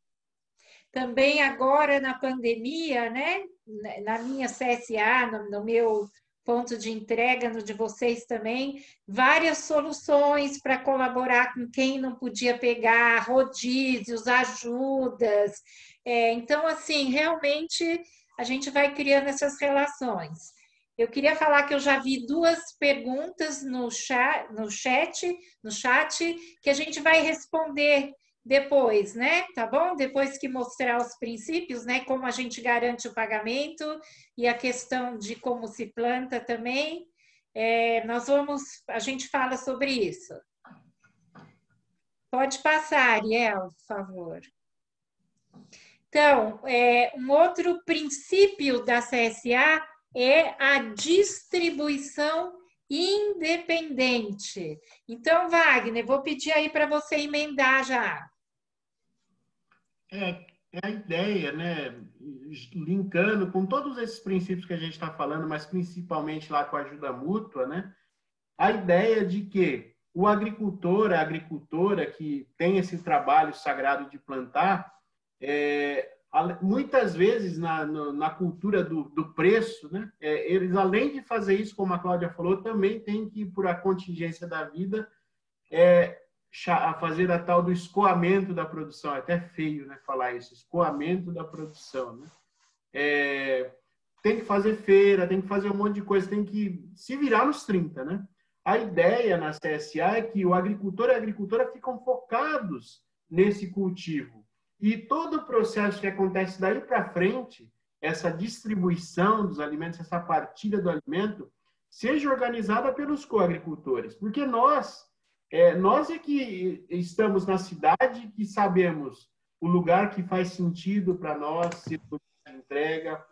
Também agora na pandemia, né? Na minha CSA, no meu ponto de entrega, no de vocês também, várias soluções para colaborar com quem não podia pegar, rodízios, ajudas. Então, assim, realmente a gente vai criando essas relações. Eu queria falar que eu já vi 2 perguntas no chat, que a gente vai responder depois, né? Tá bom? Depois que mostrar os princípios, né? Como a gente garante o pagamento e a questão de como se planta também. A gente fala sobre isso. Pode passar, Ariel, por favor. Então, um outro princípio da CSA é a distribuição independente. Então, Wagner, vou pedir aí para você emendar já. É a ideia, né? Linkando com todos esses princípios que a gente está falando, mas principalmente lá com a ajuda mútua, né? A ideia de que o agricultor, a agricultora que tem esse trabalho sagrado de plantar, muitas vezes na cultura do preço, né? Eles, além de fazer isso, como a Cláudia falou, também tem que, por a contingência da vida, a fazer a tal do escoamento da produção. É até feio, né, falar isso, escoamento da produção, né? Tem que fazer feira, tem que fazer um monte de coisa, tem que se virar nos 30, né? A ideia na CSA é que o agricultor e a agricultora ficam focados nesse cultivo. E todo o processo que acontece daí para frente, essa distribuição dos alimentos, essa partilha do alimento, seja organizada pelos coagricultores. Porque nós é que estamos na cidade, que sabemos o lugar que faz sentido para nós, se o lugar de entrega,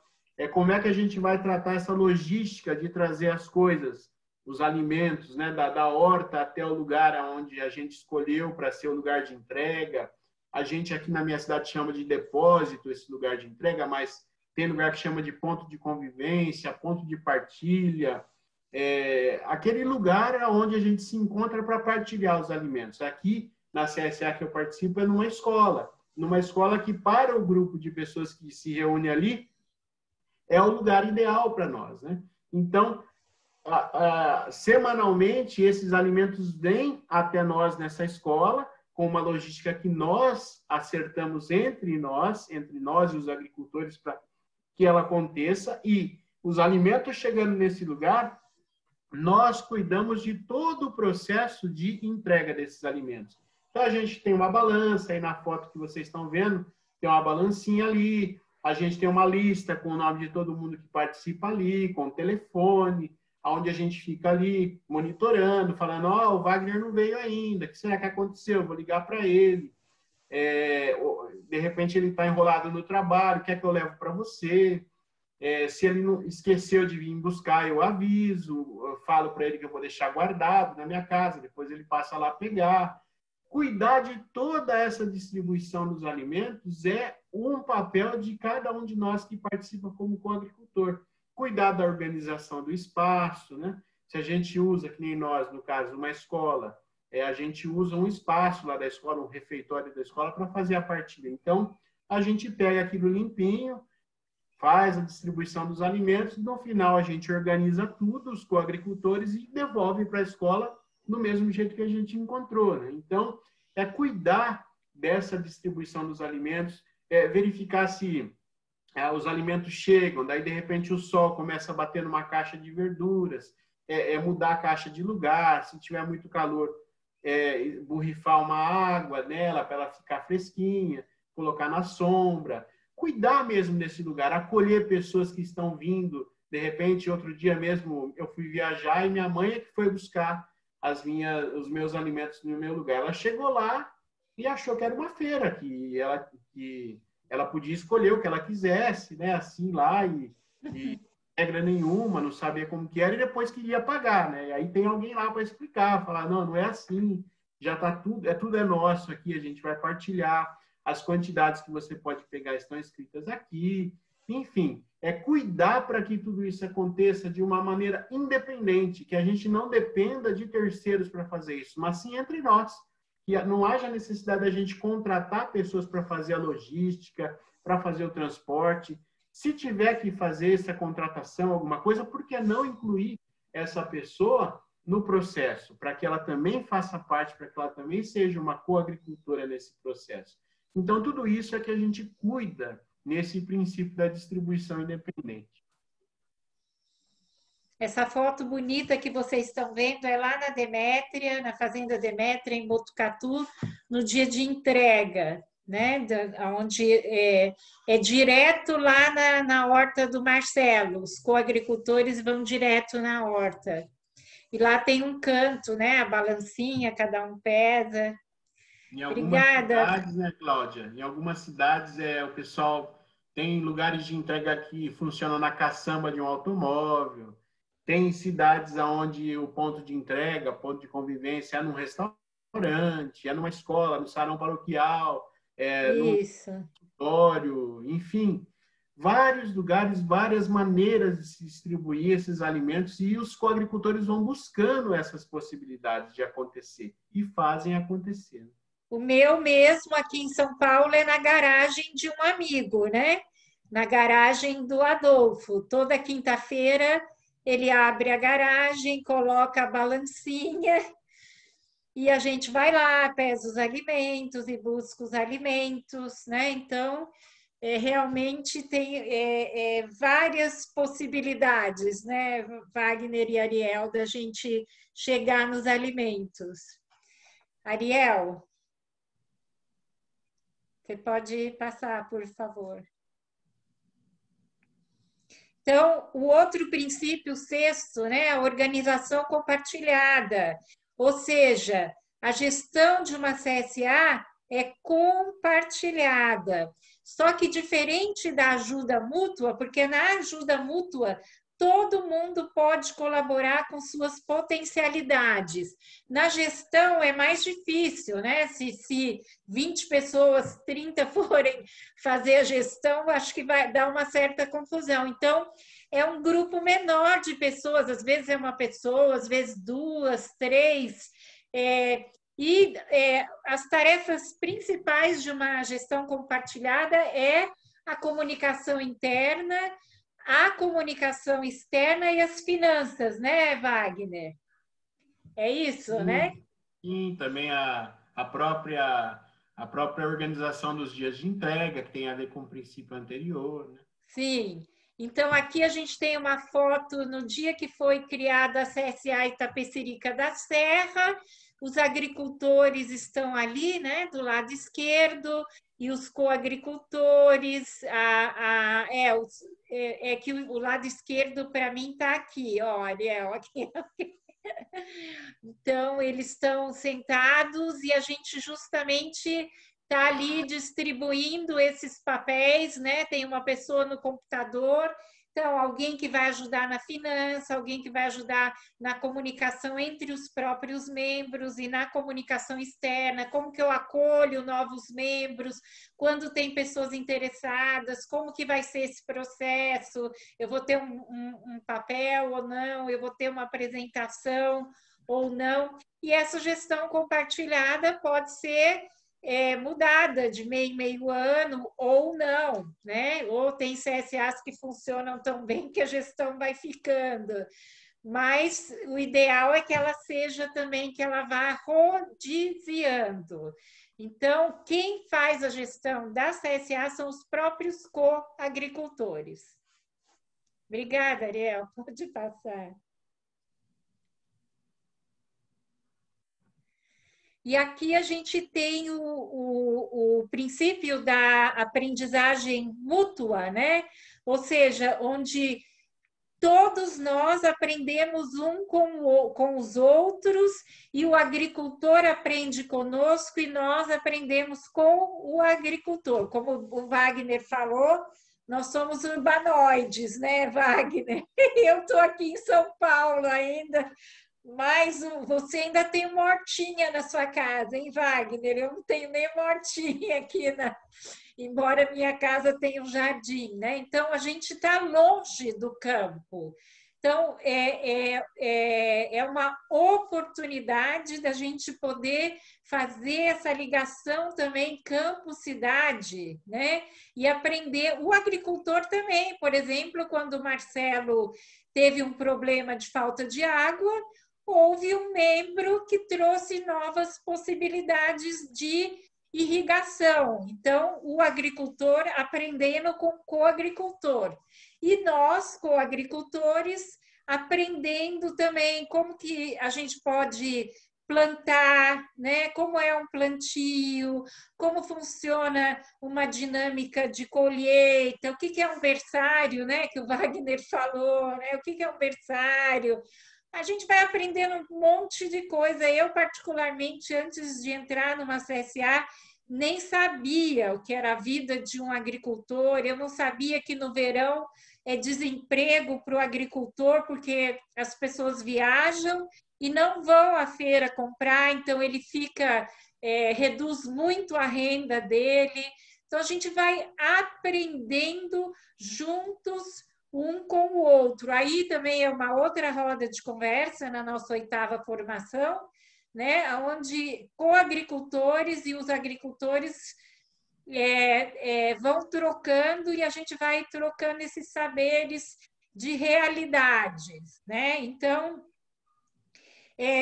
como é que a gente vai tratar essa logística de trazer as coisas, os alimentos, né, da horta até o lugar onde a gente escolheu para ser o lugar de entrega. A gente aqui na minha cidade chama de depósito esse lugar de entrega, mas tem lugar que chama de ponto de convivência, ponto de partilha, aquele lugar onde a gente se encontra para partilhar os alimentos. Aqui, na CSA que eu participo, é numa escola que, para o grupo de pessoas que se reúne ali, é o lugar ideal para nós, né? Então, semanalmente, esses alimentos vêm até nós nessa escola, com uma logística que nós acertamos entre nós e os agricultores, para que ela aconteça, e os alimentos chegando nesse lugar, nós cuidamos de todo o processo de entrega desses alimentos. Então, a gente tem uma balança, aí na foto que vocês estão vendo, tem uma balancinha ali, a gente tem uma lista com o nome de todo mundo que participa ali, com o telefone, onde a gente fica ali monitorando, falando, o Wagner não veio ainda, o que será que aconteceu? Vou ligar para ele. De repente ele está enrolado no trabalho, quer que eu levo para você? Se ele não esqueceu de vir buscar, eu aviso, eu falo para ele que eu vou deixar guardado na minha casa, depois ele passa lá pegar. Cuidar de toda essa distribuição dos alimentos é um papel de cada um de nós que participa como coagricultor. Cuidar da organização do espaço, né? Se a gente usa, que nem nós, no caso, uma escola, a gente usa um espaço lá da escola, um refeitório da escola, para fazer a partilha. Então, a gente pega aquilo limpinho, faz a distribuição dos alimentos, e no final a gente organiza tudo, os coagricultores, e devolve para a escola do mesmo jeito que a gente encontrou, né? Então, cuidar dessa distribuição dos alimentos, verificar se os alimentos chegam, daí de repente o sol começa a bater numa caixa de verduras, mudar a caixa de lugar, se tiver muito calor, borrifar uma água nela para ela ficar fresquinha, colocar na sombra, cuidar mesmo desse lugar, acolher pessoas que estão vindo. De repente, outro dia mesmo, eu fui viajar e minha mãe é que foi buscar os meus alimentos no meu lugar. Ela chegou lá e achou que era uma feira, que ela podia escolher o que ela quisesse, né? Assim lá, e regra nenhuma, não sabia como que era, e depois queria pagar, né? E aí tem alguém lá para explicar, falar, não é assim, já está tudo é nosso aqui, a gente vai partilhar, as quantidades que você pode pegar estão escritas aqui, enfim, cuidar para que tudo isso aconteça de uma maneira independente, que a gente não dependa de terceiros para fazer isso, mas sim entre nós, que não haja necessidade da gente contratar pessoas para fazer a logística, para fazer o transporte. Se tiver que fazer essa contratação, alguma coisa, por que não incluir essa pessoa no processo, para que ela também faça parte, para que ela também seja uma coagricultora nesse processo? Então, tudo isso é que a gente cuida nesse princípio da distribuição independente. Essa foto bonita que vocês estão vendo é lá na Demétria, na Fazenda Demétria, em Botucatu, no dia de entrega, né? Onde é direto lá na horta do Marcelo. Os coagricultores vão direto na horta. E lá tem um canto, né? A balancinha, cada um pesa. Em algumas cidades, né, Cláudia? Em algumas cidades o pessoal tem lugares de entrega que funcionam na caçamba de um automóvel. Tem cidades onde o ponto de entrega, ponto de convivência é num restaurante, é numa escola, no salão paroquial, no escritório, enfim, vários lugares, várias maneiras de se distribuir esses alimentos e os coagricultores vão buscando essas possibilidades de acontecer e fazem acontecer. O meu mesmo aqui em São Paulo é na garagem de um amigo, né? Na garagem do Adolfo. Toda quinta-feira ele abre a garagem, coloca a balancinha e a gente vai lá, pesa os alimentos e busca os alimentos, né? Então, realmente tem várias possibilidades, né, Wagner e Ariel, da gente chegar nos alimentos. Ariel, você pode passar, por favor. Então, o outro princípio, o sexto, né, a organização compartilhada, ou seja, a gestão de uma CSA é compartilhada. Só que diferente da ajuda mútua, porque na ajuda mútua todo mundo pode colaborar com suas potencialidades. Na gestão é mais difícil, né? Se 20 pessoas, 30 forem fazer a gestão, acho que vai dar uma certa confusão. Então, é um grupo menor de pessoas, às vezes é uma pessoa, às vezes duas, três. As tarefas principais de uma gestão compartilhada é a comunicação interna, a comunicação externa e as finanças, né, Wagner? É isso, né? Sim, também a própria organização dos dias de entrega, que tem a ver com o princípio anterior, né? Sim. Então, aqui a gente tem uma foto no dia que foi criada a CSA Itapecerica da Serra. Os agricultores estão ali, né, do lado esquerdo, e os coagricultores. Que o lado esquerdo, para mim, está aqui, ó, Ariel, aqui. Então, eles estão sentados e a gente justamente está ali distribuindo esses papéis, né? Tem uma pessoa no computador, então alguém que vai ajudar na finança, alguém que vai ajudar na comunicação entre os próprios membros e na comunicação externa, como que eu acolho novos membros, quando tem pessoas interessadas, como que vai ser esse processo, eu vou ter um papel ou não, eu vou ter uma apresentação ou não, e essa gestão compartilhada pode ser mudada de meio em meio ano ou não, né? Ou tem CSAs que funcionam tão bem que a gestão vai ficando. Mas o ideal é que ela seja também, que ela vá rodiziando. Então, quem faz a gestão da CSA são os próprios coagricultores. Obrigada, Ariel. Pode passar. E aqui a gente tem o princípio da aprendizagem mútua, né? Ou seja, onde todos nós aprendemos com os outros e o agricultor aprende conosco e nós aprendemos com o agricultor. Como o Wagner falou, nós somos urbanoides, né, Wagner? Eu estou aqui em São Paulo ainda, mas você ainda tem uma hortinha na sua casa, hein, Wagner? Eu não tenho nem uma hortinha aqui, embora minha casa tenha um jardim, né? Então, a gente está longe do campo. Então, é uma oportunidade da gente poder fazer essa ligação também campo-cidade, né? E aprender. O agricultor também, por exemplo, quando o Marcelo teve um problema de falta de água, houve um membro que trouxe novas possibilidades de irrigação. Então, o agricultor aprendendo com o coagricultor. E nós, coagricultores, aprendendo também como que a gente pode plantar, né? Como é um plantio, como funciona uma dinâmica de colheita, o que que é um berçário, né? Que o Wagner falou, né? O que que é um berçário? A gente vai aprendendo um monte de coisa. Eu, particularmente, antes de entrar numa CSA, nem sabia o que era a vida de um agricultor, eu não sabia que no verão é desemprego para o agricultor, porque as pessoas viajam e não vão à feira comprar, então ele fica, reduz muito a renda dele. Então a gente vai aprendendo juntos um com o outro. Aí também é uma outra roda de conversa na nossa 8ª formação, né? Onde coagricultores e os agricultores vão trocando e a gente vai trocando esses saberes de realidades, né? Então,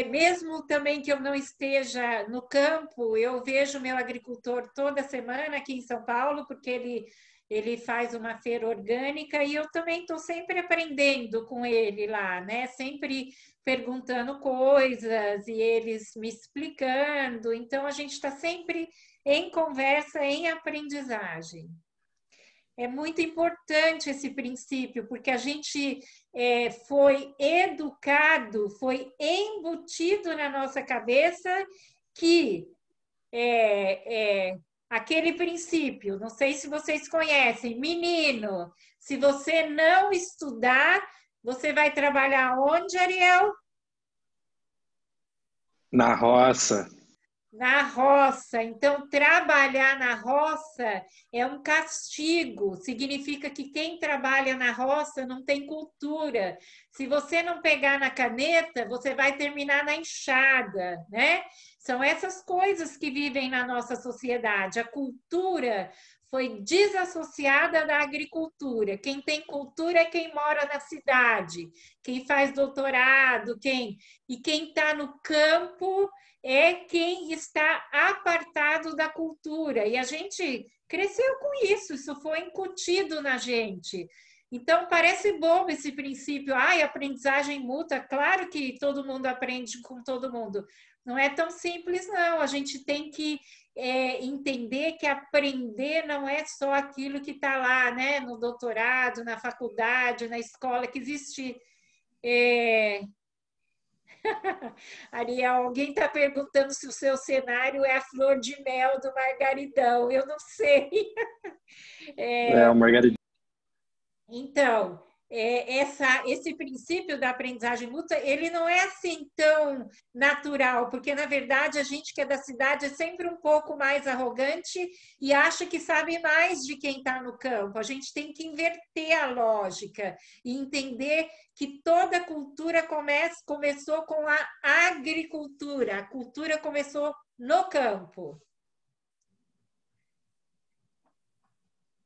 mesmo também que eu não esteja no campo, eu vejo meu agricultor toda semana aqui em São Paulo, porque ele faz uma feira orgânica e eu também estou sempre aprendendo com ele lá, né? Sempre perguntando coisas e eles me explicando. Então, a gente está sempre em conversa, em aprendizagem. É muito importante esse princípio, porque a gente foi educado, foi embutido na nossa cabeça que aquele princípio, não sei se vocês conhecem, menino, se você não estudar, você vai trabalhar onde, Ariel? Na roça. Na roça. Então, trabalhar na roça é um castigo. Significa que quem trabalha na roça não tem cultura. Se você não pegar na caneta, você vai terminar na enxada, né? São essas coisas que vivem na nossa sociedade. A cultura foi desassociada da agricultura. Quem tem cultura é quem mora na cidade, quem faz doutorado, quem está no campo é quem está apartado da cultura. E a gente cresceu com isso, isso foi incutido na gente. Então, parece bobo esse princípio, aprendizagem mútua, claro que todo mundo aprende com todo mundo. Não é tão simples, não. A gente tem que entender que aprender não é só aquilo que está lá, né? No doutorado, na faculdade, na escola, que existe... Ariel, alguém está perguntando se o seu cenário é a flor de mel do margaridão. Eu não sei. O margaridão. Então, esse princípio da aprendizagem mútua, ele não é assim tão natural, porque, na verdade, a gente que é da cidade é sempre um pouco mais arrogante e acha que sabe mais de quem está no campo. A gente tem que inverter a lógica e entender que toda cultura começou com a agricultura. A cultura começou no campo.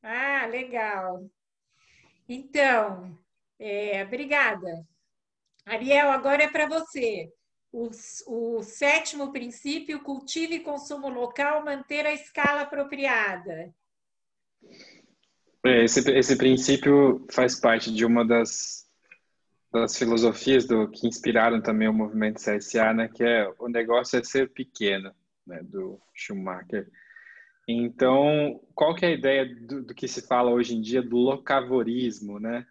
Ah, legal. Então, obrigada. Ariel, agora é para você. O 7º princípio, cultivo e consumo local, manter a escala apropriada. Esse princípio faz parte de uma das filosofias que inspiraram também o movimento CSA, né, que é o negócio é ser pequeno, né, do Schumacher. Então, qual que é a ideia do que se fala hoje em dia do locavorismo, né?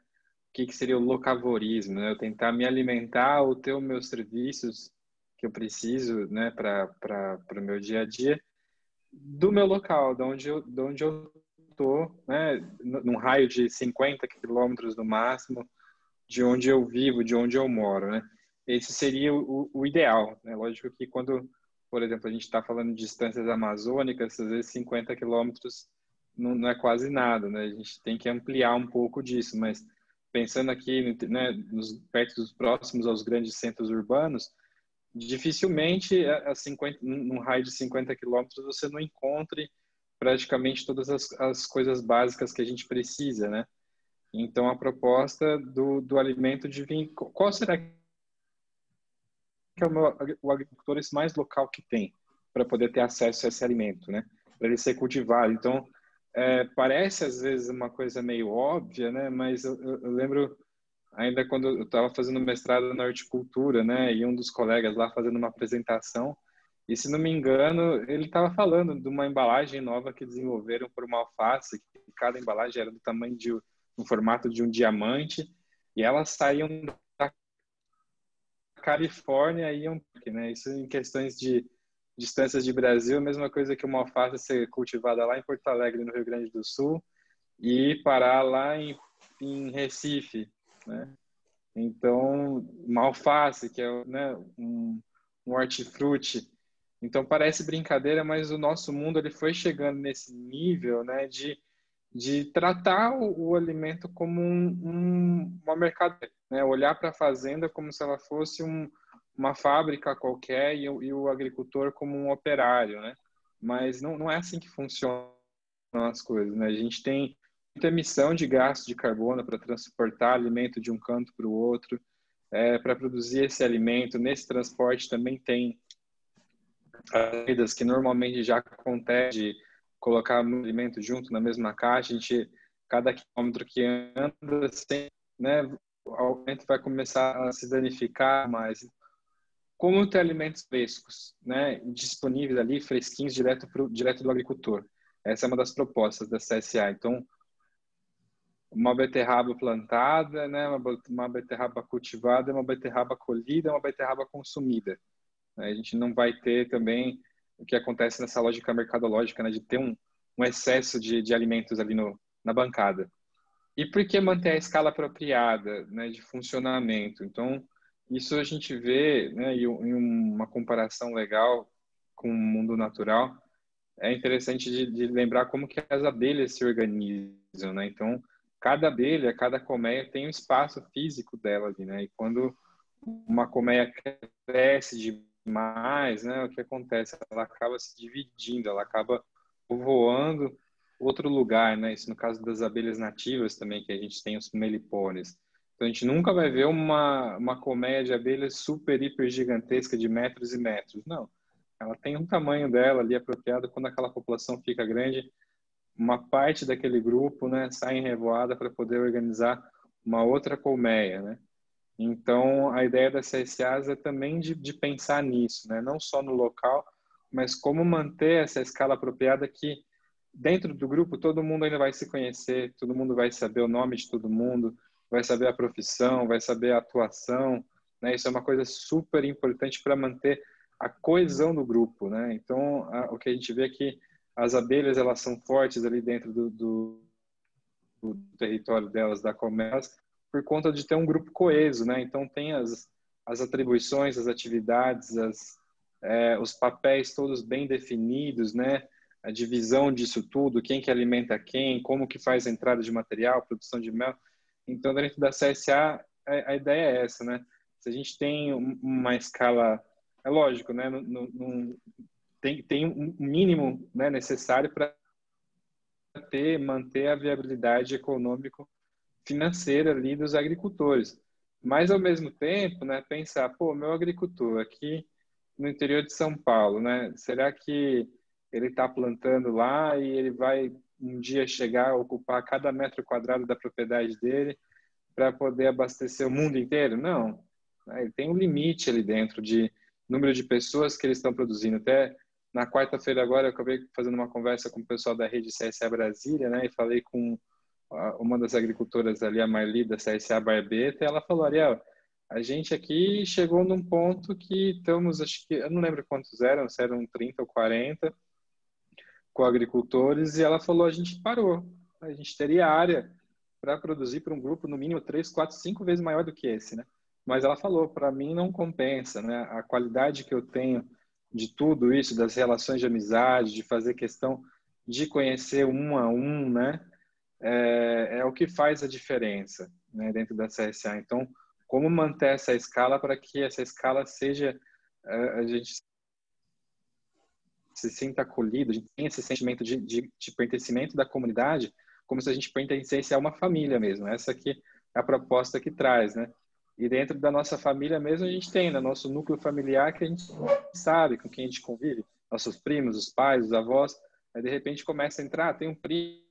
O que seria o locavorismo, né? Eu tentar me alimentar ou ter os meus serviços que eu preciso, né, para o meu dia a dia, do meu local, de onde eu estou, né, num raio de 50 quilômetros no máximo, de onde eu vivo, de onde eu moro, né? Esse seria o ideal, né? Lógico que quando, por exemplo, a gente está falando de distâncias amazônicas, às vezes 50 quilômetros não é quase nada, né? A gente tem que ampliar um pouco disso, mas pensando aqui, né, perto dos próximos aos grandes centros urbanos, dificilmente num raio de 50 quilômetros você não encontre praticamente todas as coisas básicas que a gente precisa, né? Então, a proposta do alimento de vir... Qual será que é o agricultor mais local que tem para poder ter acesso a esse alimento, né? Para ele ser cultivado. Então, parece às vezes uma coisa meio óbvia, né? Mas eu lembro ainda quando eu estava fazendo mestrado na horticultura, né, e um dos colegas lá fazendo uma apresentação, e se não me engano, ele estava falando de uma embalagem nova que desenvolveram para uma alface, que cada embalagem era do tamanho de no formato de um diamante, e elas saíam da Califórnia e iam, né? Isso em questões de distâncias de Brasil, a mesma coisa que uma alface ser cultivada lá em Porto Alegre, no Rio Grande do Sul, e parar lá em Recife, né? Então, uma alface, que é, né, um hortifruti. Então, parece brincadeira, mas o nosso mundo ele foi chegando nesse nível, né, de tratar o alimento como uma mercadoria, né? Olhar para a fazenda como se ela fosse uma fábrica qualquer e o agricultor como um operário, né? Mas não é assim que funcionam as coisas, né? A gente tem muita emissão de gás de carbono para transportar alimento de um canto para o outro, para produzir esse alimento. Nesse transporte também tem as que normalmente já acontece de colocar o alimento junto na mesma caixa. A gente, cada quilômetro que anda, né, o alimento vai começar a se danificar mais. Como ter alimentos frescos, né, disponíveis ali, fresquinhos, direto do agricultor? Essa é uma das propostas da CSA. Então, uma beterraba plantada, né, uma beterraba cultivada, uma beterraba colhida, uma beterraba consumida. A gente não vai ter também o que acontece nessa lógica mercadológica, né, de ter um excesso de alimentos ali na bancada. E por que manter a escala apropriada, né, de funcionamento? Então, isso a gente vê, né, em uma comparação legal com o mundo natural. É interessante de lembrar como que as abelhas se organizam, né? Então, cada abelha, cada colmeia tem um espaço físico dela ali, né? E quando uma colmeia cresce demais, né, o que acontece? Ela acaba se dividindo, ela acaba voando outro lugar, né? Isso no caso das abelhas nativas também, que a gente tem os melipones. Então, a gente nunca vai ver uma colmeia de abelhas super, hiper gigantesca de metros e metros. Não. Ela tem um tamanho dela ali apropriado. Quando aquela população fica grande, uma parte daquele grupo, né, sai em revoada para poder organizar uma outra colmeia, né? Então, a ideia das CSAs é também de pensar nisso, né? Não só no local, mas como manter essa escala apropriada que dentro do grupo todo mundo ainda vai se conhecer, todo mundo vai saber o nome de todo mundo, vai saber a profissão, vai saber a atuação, né? Isso é uma coisa super importante para manter a coesão do grupo, né? Então, o que a gente vê é que as abelhas, elas são fortes ali dentro do território delas, da colmeia, por conta de ter um grupo coeso, né? Então, tem as atribuições, as atividades, os papéis todos bem definidos, né? A divisão disso tudo, quem que alimenta quem, como que faz a entrada de material, produção de mel. Então, dentro da CSA, a ideia é essa, né? Se a gente tem uma escala, é lógico, né? Tem um mínimo, né, necessário para manter a viabilidade econômico-financeira ali dos agricultores. Mas, ao mesmo tempo, né, pensar, pô, meu agricultor aqui no interior de São Paulo, né? Será que ele está plantando lá e ele vai um dia chegar a ocupar cada metro quadrado da propriedade dele para poder abastecer o mundo inteiro? Não. Ele tem um limite ali dentro de número de pessoas que eles estão produzindo. Até na quarta-feira agora eu acabei fazendo uma conversa com o pessoal da rede CSA Brasília, né? E falei com uma das agricultoras ali, a Marli, da CSA Barbeta, e ela falou, Ariel, a gente aqui chegou num ponto que estamos, acho que, eu não lembro quantos eram, se eram 30 ou 40 agricultores, e ela falou, a gente parou, a gente teria área para produzir para um grupo no mínimo 3, 4, 5 vezes maior do que esse, né? Mas ela falou, para mim não compensa, né? A qualidade que eu tenho de tudo isso, das relações de amizade, de fazer questão de conhecer um a um, né? É o que faz a diferença, né, dentro da CSA. Então, como manter essa escala para que essa escala seja, a gente se sinta acolhido, a gente tem esse sentimento de pertencimento da comunidade, como se a gente pertencesse a uma família mesmo. Essa aqui é a proposta que traz, né? E dentro da nossa família mesmo, a gente tem, no nosso núcleo familiar, que a gente sabe com quem a gente convive, nossos primos, os pais, os avós, aí de repente começa a entrar, tem um primo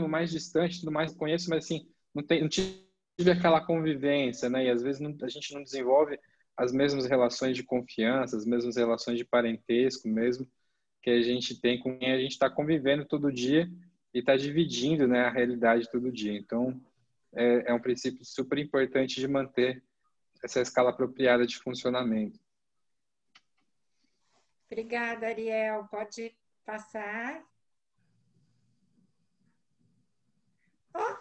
mais distante, tudo mais, conheço, mas assim, não tive tive aquela convivência, né? E às vezes a gente não desenvolve as mesmas relações de confiança, as mesmas relações de parentesco mesmo que a gente tem com quem a gente está convivendo todo dia e está dividindo, né, a realidade todo dia. Então, é um princípio super importante de manter essa escala apropriada de funcionamento. Obrigada, Ariel. Pode passar. Oh,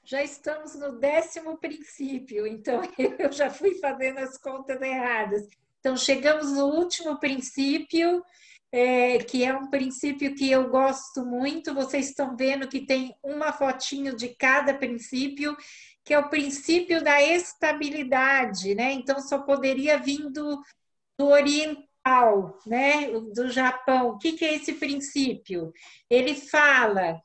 já estamos no 10º princípio, então eu já fui fazendo as contas erradas. Então, chegamos no último princípio, que é um princípio que eu gosto muito. Vocês estão vendo que tem uma fotinho de cada princípio, que é o princípio da estabilidade, né? Então, só poderia vir do oriental, né? Do Japão. O que é esse princípio? Ele fala...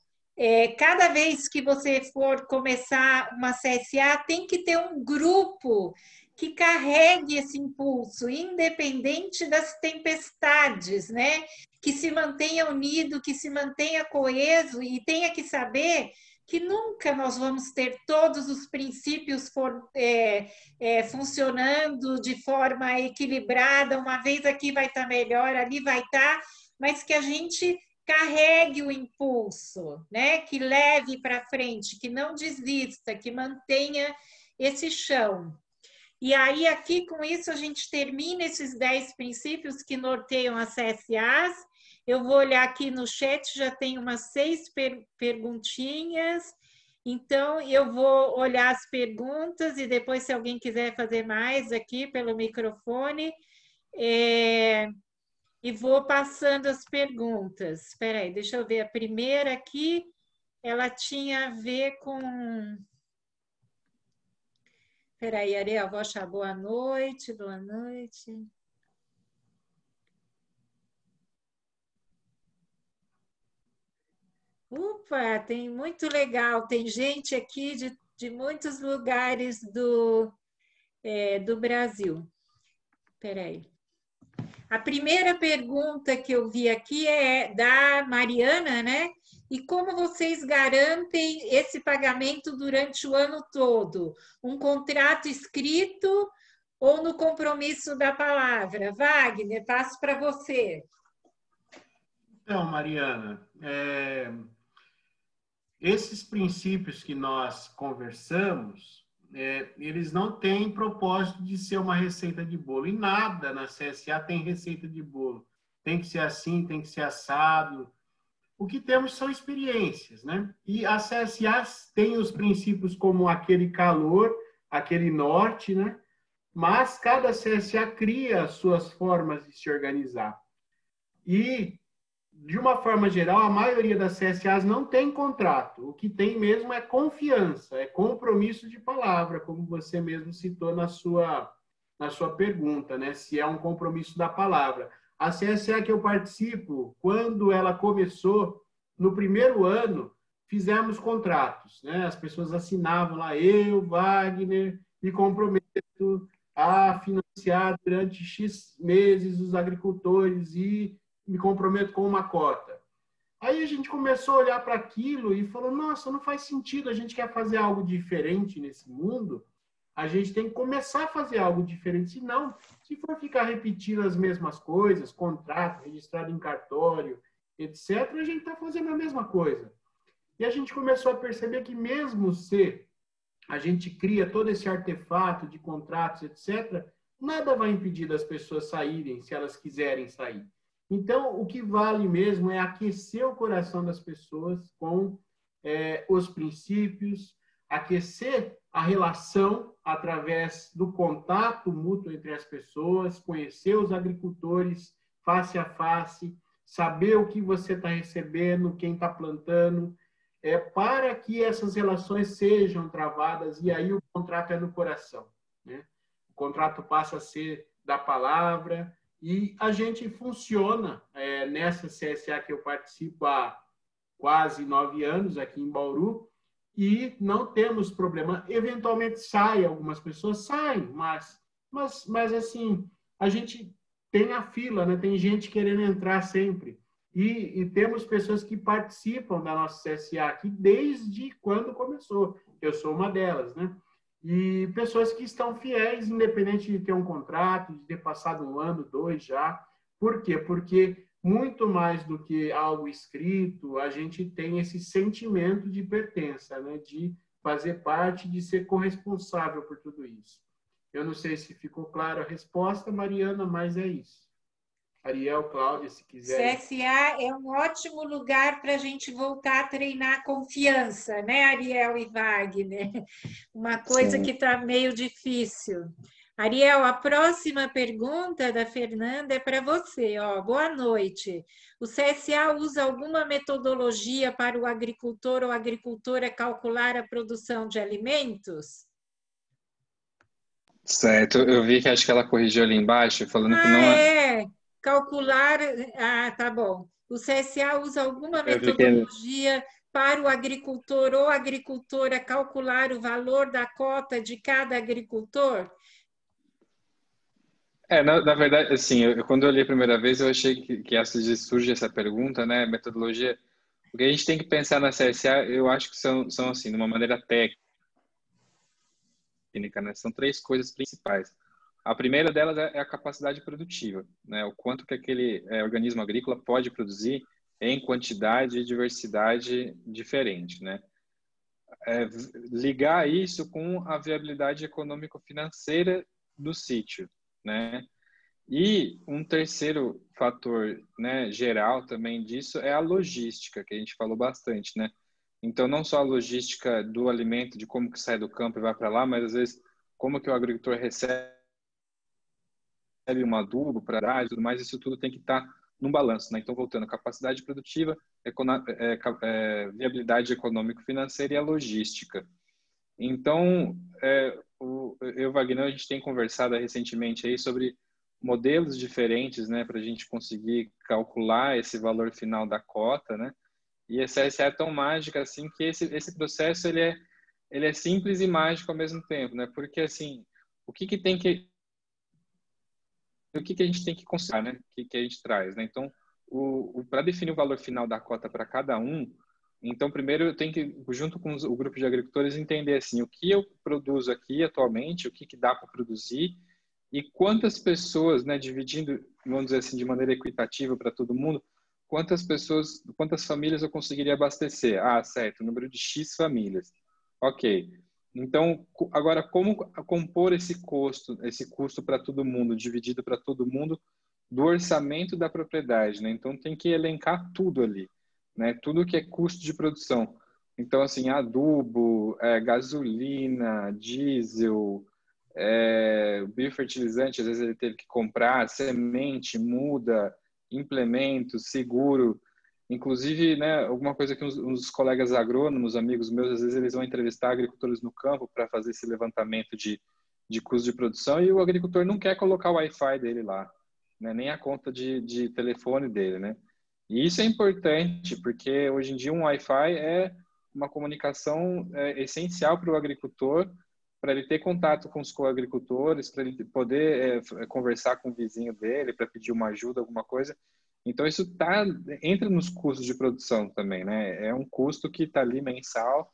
cada vez que você for começar uma CSA, tem que ter um grupo que carregue esse impulso, independente das tempestades, né? Que se mantenha unido, que se mantenha coeso e tenha que saber que nunca nós vamos ter todos os princípios funcionando de forma equilibrada, uma vez aqui vai estar melhor, ali vai estar, mas que a gente carregue o impulso, né? Que leve para frente, que não desista, que mantenha esse chão. E aí, aqui, com isso, a gente termina esses 10 princípios que norteiam as CSAs. Eu vou olhar aqui no chat, já tem umas 6 perguntinhas. Então, eu vou olhar as perguntas e depois, se alguém quiser fazer mais aqui pelo microfone, e vou passando as perguntas. Espera aí, deixa eu ver. A primeira aqui, ela tinha a ver com... Espera aí, Ariel, vou achar. Boa noite, boa noite. Opa, tem muito legal. Tem gente aqui de muitos lugares do Brasil. Espera aí. A primeira pergunta que eu vi aqui é da Mariana, né? E como vocês garantem esse pagamento durante o ano todo? Um contrato escrito ou no compromisso da palavra? Wagner, passo para você. Então, Mariana, esses princípios que nós conversamos, eles não têm propósito de ser uma receita de bolo. E nada na CSA tem receita de bolo. Tem que ser assim, tem que ser assado. O que temos são experiências, né? E a CSA tem os princípios como aquele calor, aquele norte, né? Mas cada CSA cria as suas formas de se organizar. E, de uma forma geral, a maioria das CSAs não tem contrato. O que tem mesmo é confiança, é compromisso de palavra, como você mesmo citou na sua pergunta, né? Se é um compromisso da palavra. A CSA que eu participo, quando ela começou, no primeiro ano, fizemos contratos, né? As pessoas assinavam lá, eu, Wagner, me comprometo a financiar durante X meses os agricultores e me comprometo com uma cota. Aí a gente começou a olhar para aquilo e falou, nossa, não faz sentido, a gente quer fazer algo diferente nesse mundo, a gente tem que começar a fazer algo diferente, senão, se for ficar repetindo as mesmas coisas, contrato, registrado em cartório, etc., a gente está fazendo a mesma coisa. E a gente começou a perceber que mesmo se a gente cria todo esse artefato de contratos, etc., nada vai impedir das pessoas saírem, se elas quiserem sair. Então, o que vale mesmo é aquecer o coração das pessoas com os princípios, aquecer a relação através do contato mútuo entre as pessoas, conhecer os agricultores face a face, saber o que você está recebendo, quem está plantando, para que essas relações sejam travadas, e aí o contrato é no coração, né? O contrato passa a ser da palavra, e a gente funciona nessa CSA que eu participo há quase 9 anos, aqui em Bauru, e não temos problema. Eventualmente saem, algumas pessoas saem, mas assim, a gente tem a fila, né? Tem gente querendo entrar sempre. E temos pessoas que participam da nossa CSA aqui desde quando começou. Eu sou uma delas, né? e pessoas que estão fiéis, independente de ter um contrato, de ter passado 1 ano, 2 já. Por quê? Porque muito mais do que algo escrito, a gente tem esse sentimento de pertença, né? De fazer parte, de ser corresponsável por tudo isso. Eu não sei se ficou clara a resposta, Mariana, mas é isso. Ariel, Cláudia, se quiser. CSA é um ótimo lugar para a gente voltar a treinar confiança, né, Ariel e Wagner? Uma coisa Sim. que está meio difícil. Ariel, a próxima pergunta da Fernanda é para você. Ó, boa noite. O CSA usa alguma metodologia para o agricultor ou agricultora calcular a produção de alimentos? Certo, eu vi que acho que ela corrigiu ali embaixo, falando que não é. É. Calcular. Ah, tá bom. O CSA usa alguma Eu vi que metodologia para o agricultor ou agricultora calcular o valor da cota de cada agricultor? na verdade, assim, quando eu li a primeira vez, eu achei que surge essa pergunta, né, metodologia, porque a gente tem que pensar na CSA, eu acho que são assim, de uma maneira técnica, né, são 3 coisas principais. A primeira delas é a capacidade produtiva, né, o quanto que aquele organismo agrícola pode produzir em quantidade e diversidade diferente, né. Ligar isso com a viabilidade econômico-financeira do sítio, né. E um terceiro fator, né, geral também disso é a logística, que a gente falou bastante, né? Então, não só a logística do alimento, de como que sai do campo e vai para lá, mas às vezes como que o agricultor recebe um adubo para dar e tudo mais, isso tudo tem que estar num balanço, né? Então, voltando, capacidade produtiva, viabilidade econômico-financeira e a logística. Então, eu e o Wagner, a gente tem conversado recentemente aí sobre modelos diferentes, né, para a gente conseguir calcular esse valor final da cota, né? E a CSA é tão mágica assim que esse processo ele é simples e mágico ao mesmo tempo, né? Porque assim, o que a gente tem que considerar, né? Que a gente traz, né? Então, para definir o valor final da cota para cada um, então primeiro eu tenho que, junto com o grupo de agricultores, entender assim, o que eu produzo aqui atualmente, o que dá para produzir e quantas pessoas, né, dividindo, vamos dizer assim, de maneira equitativa para todo mundo, quantas pessoas, quantas famílias eu conseguiria abastecer? Ah, certo, número de X famílias. Ok. Então, agora, como compor esse custo para todo mundo, dividido para todo mundo, do orçamento da propriedade, né? Então, tem que elencar tudo ali, né? Tudo que é custo de produção. Então, assim, adubo, gasolina, diesel, biofertilizante, às vezes ele teve que comprar, semente, muda, implemento, seguro. Inclusive, né, alguma coisa que uns colegas agrônomos, amigos meus, às vezes eles vão entrevistar agricultores no campo para fazer esse levantamento de custo de produção e o agricultor não quer colocar o Wi-Fi dele lá, né, nem a conta de telefone dele, né? E isso é importante, porque hoje em dia um Wi-Fi é uma comunicação essencial para o agricultor, para ele ter contato com os coagricultores, para ele poder conversar com o vizinho dele, para pedir uma ajuda, alguma coisa. Então, isso entra nos custos de produção também, né? É um custo que está ali mensal,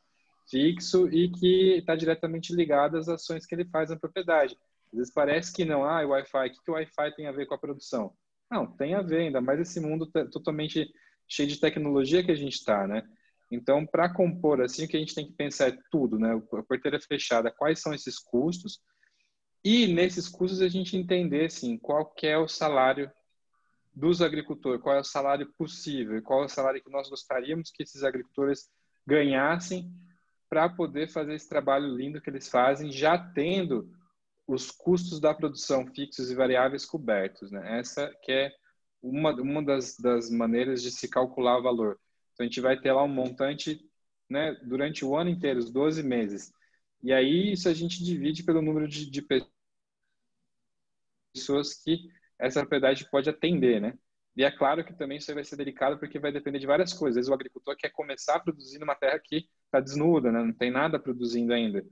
fixo e que está diretamente ligado às ações que ele faz na propriedade. Às vezes parece que não, o Wi-Fi, o que o Wi-Fi tem a ver com a produção? Não, tem a ver, ainda mais esse mundo totalmente cheio de tecnologia que a gente está, né? Então, para compor assim, o que a gente tem que pensar é tudo, né? A porteira fechada, quais são esses custos? E nesses custos a gente entender, assim, qual que é o salário dos agricultores, qual é o salário possível, qual é o salário que nós gostaríamos que esses agricultores ganhassem para poder fazer esse trabalho lindo que eles fazem, já tendo os custos da produção fixos e variáveis cobertos, né? Essa que é uma das maneiras de se calcular o valor. Então, a gente vai ter lá um montante, né, durante o ano inteiro, os 12 meses. E aí, isso a gente divide pelo número de pessoas que essa propriedade pode atender, né? E é claro que também isso vai ser delicado porque vai depender de várias coisas. Às vezes o agricultor quer começar a produzir numa terra que está desnuda, né? Não tem nada produzindo ainda.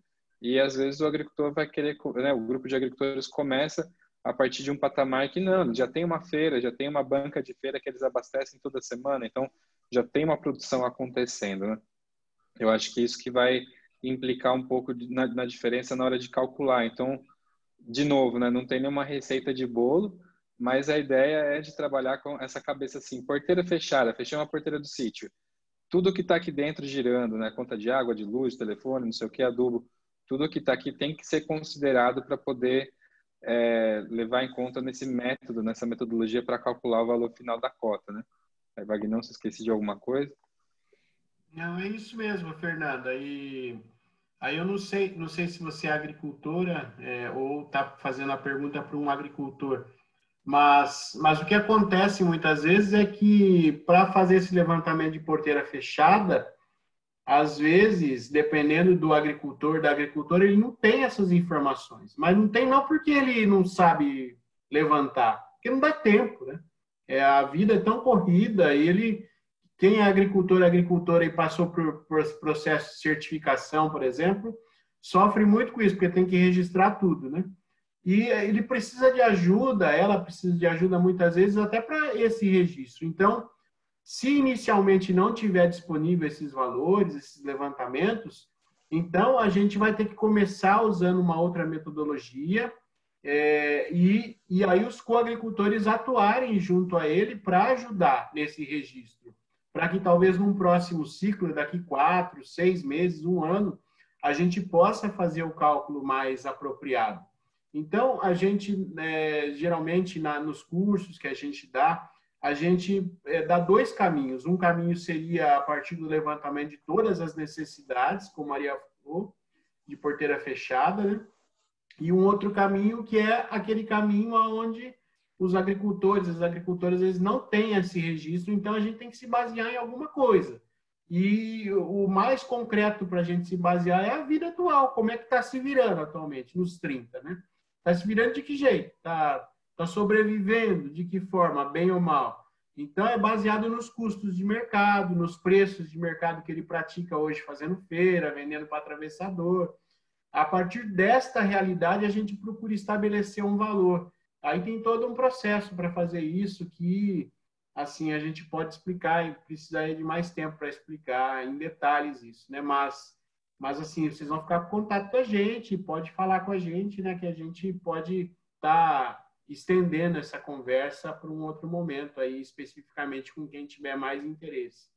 E às vezes o agricultor vai querer, né? O grupo de agricultores começa a partir de um patamar que não, já tem uma feira, já tem uma banca de feira que eles abastecem toda semana, então já tem uma produção acontecendo, né? Eu acho que isso que vai implicar um pouco na diferença na hora de calcular. Então, de novo, né, não tem nenhuma receita de bolo, mas a ideia é de trabalhar com essa cabeça assim, porteira fechada, fechei uma porteira do sítio. Tudo que está aqui dentro girando, né, conta de água, de luz, telefone, não sei o que, adubo, tudo que está aqui tem que ser considerado para poder levar em conta nesse método, nessa metodologia para calcular o valor final da cota, né? Aí, Wagner, não se esqueci de alguma coisa? Não, é isso mesmo, Fernanda. E aí eu não sei se você é agricultora ou está fazendo a pergunta para um agricultor, mas o que acontece muitas vezes é que para fazer esse levantamento de porteira fechada, às vezes, dependendo do agricultor, da agricultora, ele não tem essas informações. Mas não tem não porque ele não sabe levantar, porque não dá tempo, né? A vida é tão corrida, quem é agricultora e passou por processo de certificação, por exemplo, sofre muito com isso, porque tem que registrar tudo, né? E ele precisa de ajuda, ela precisa de ajuda muitas vezes até para esse registro. Então, se inicialmente não tiver disponível esses valores, esses levantamentos, então a gente vai ter que começar usando uma outra metodologia e aí os coagricultores atuarem junto a ele para ajudar nesse registro, para que talvez num próximo ciclo, daqui 4, 6 meses, 1 ano, a gente possa fazer o cálculo mais apropriado. Então, a gente, geralmente, nos cursos que a gente dá 2 caminhos. Um caminho seria a partir do levantamento de todas as necessidades, como a Maria falou, de porteira fechada, né? E um outro caminho que é aquele caminho onde os agricultores, as agricultoras, eles não têm esse registro, então a gente tem que se basear em alguma coisa. E o mais concreto para a gente se basear é a vida atual, como é que está se virando atualmente, nos 30, né? Está se virando de que jeito? Está sobrevivendo, de que forma, bem ou mal? Então, é baseado nos custos de mercado, nos preços de mercado que ele pratica hoje, fazendo feira, vendendo para atravessador. A partir desta realidade, a gente procura estabelecer um valor. Aí tem todo um processo para fazer isso que, assim, a gente pode explicar e precisaria de mais tempo para explicar em detalhes isso, né? Mas, assim, vocês vão ficar com contato com a gente, pode falar com a gente, né? Que a gente pode estar estendendo essa conversa para um outro momento, aí, especificamente com quem tiver mais interesse.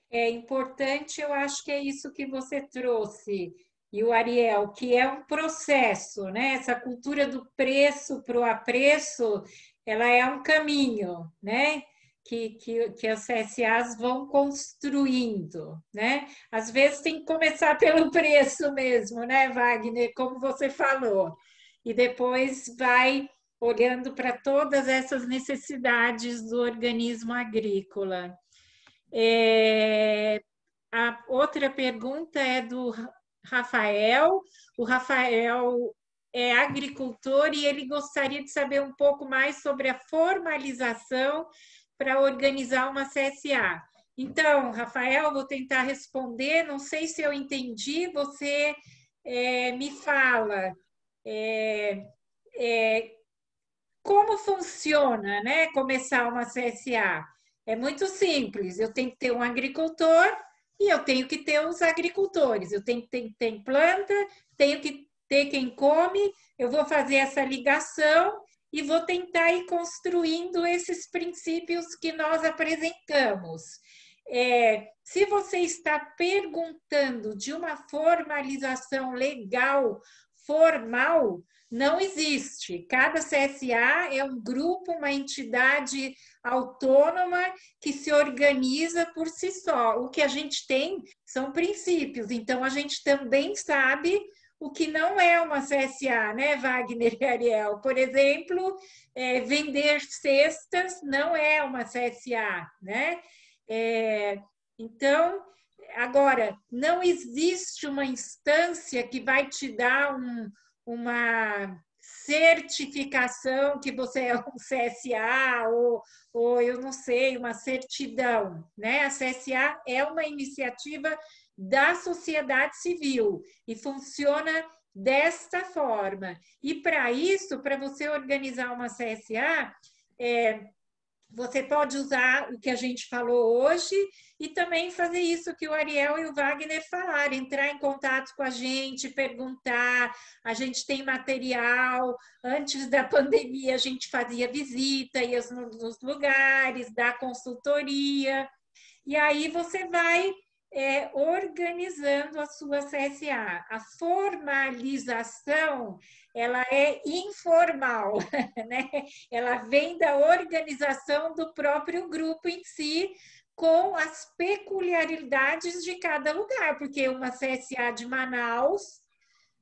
É importante, eu acho que é isso que você trouxe, e o Ariel, que é um processo, né? Essa cultura do preço para o apreço, ela é um caminho, né? Que as CSAs vão construindo, né? Às vezes tem que começar pelo preço mesmo, né, Wagner? Como você falou. E depois vai olhando para todas essas necessidades do organismo agrícola. A outra pergunta é do Rafael. O Rafael é agricultor e ele gostaria de saber um pouco mais sobre a formalização para organizar uma CSA. Então, Rafael, vou tentar responder. Não sei se eu entendi. Você me fala como funciona, né? Começar uma CSA. É muito simples. Eu tenho que ter um agricultor e eu tenho que ter os agricultores. Eu tenho que ter planta, tenho que ter quem come. Eu vou fazer essa ligação e vou tentar ir construindo esses princípios que nós apresentamos. Se você está perguntando de uma formalização legal, formal, não existe. Cada CSA é um grupo, uma entidade autônoma que se organiza por si só. O que a gente tem são princípios, então a gente também sabe o que não é uma CSA, né, Wagner e Ariel? Por exemplo, vender cestas não é uma CSA, né? Então, agora, não existe uma instância que vai te dar uma certificação que você é um CSA ou eu não sei, uma certidão, né? A CSA é uma iniciativa da sociedade civil e funciona desta forma. E para isso, para você organizar uma CSA, você pode usar o que a gente falou hoje e também fazer isso que o Ariel e o Wagner falaram, entrar em contato com a gente, perguntar. A gente tem material. Antes da pandemia, a gente fazia visita, ia nos lugares, dar consultoria. E aí você vai organizando a sua CSA. A formalização, ela é informal, né? Ela vem da organização do próprio grupo em si, com as peculiaridades de cada lugar, porque uma CSA de Manaus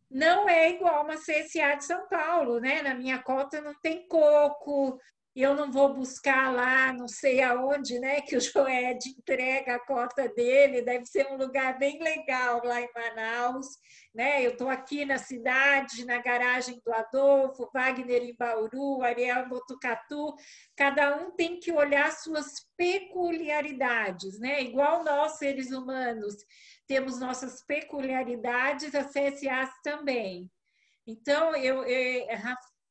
não é igual a uma CSA de São Paulo, né? Na minha cota não tem coco, eu não vou buscar lá, não sei aonde, né, que o Joed entrega a cota dele, deve ser um lugar bem legal lá em Manaus, né? Eu estou aqui na cidade, na garagem do Adolfo, Wagner em Bauru, Ariel em Botucatu, cada um tem que olhar suas peculiaridades, né? Igual nós, seres humanos, temos nossas peculiaridades, as CSAs também. Então,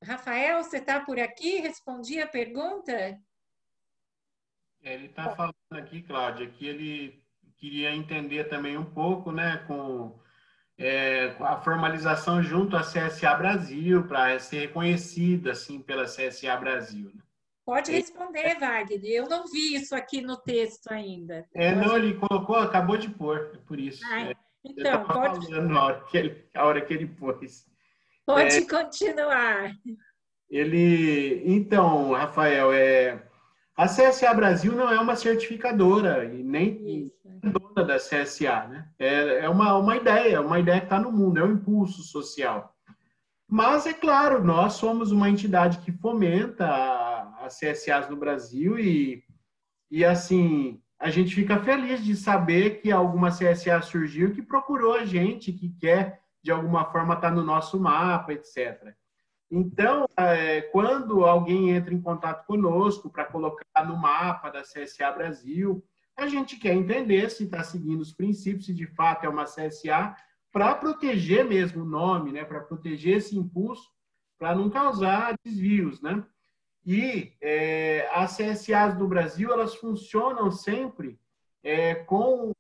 Rafael, você está por aqui? Respondi a pergunta? Ele está falando aqui, Cláudia, que ele queria entender também um pouco, né, com a formalização junto à CSA Brasil, para ser reconhecida, assim, pela CSA Brasil. Né? Pode responder, Wagner. Eu não vi isso aqui no texto ainda. Não, ele colocou, acabou de pôr, por isso. Então, pode... falando a hora que ele pôs. Pode continuar. Então, Rafael, a CSA Brasil não é uma certificadora e nem dona da CSA, né? É uma ideia que está no mundo, é um impulso social. Mas, é claro, nós somos uma entidade que fomenta as CSAs no Brasil e assim, a gente fica feliz de saber que alguma CSA surgiu que procurou a gente, que quer, de alguma forma, estar no nosso mapa, etc. Então, quando alguém entra em contato conosco para colocar no mapa da CSA Brasil, a gente quer entender se está seguindo os princípios, se de fato é uma CSA, para proteger mesmo o nome, né? Para proteger esse impulso, para não causar desvios, né? E as CSAs do Brasil, elas funcionam sempre com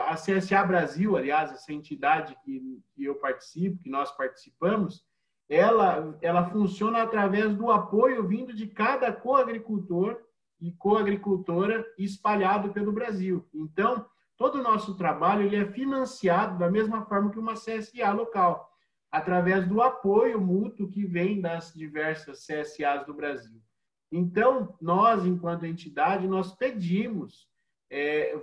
a CSA Brasil, aliás, essa entidade que eu participo, que nós participamos, ela funciona através do apoio vindo de cada coagricultor e coagricultora espalhado pelo Brasil. Então, todo o nosso trabalho ele é financiado da mesma forma que uma CSA local, através do apoio mútuo que vem das diversas CSAs do Brasil. Então, nós, enquanto entidade, nós pedimos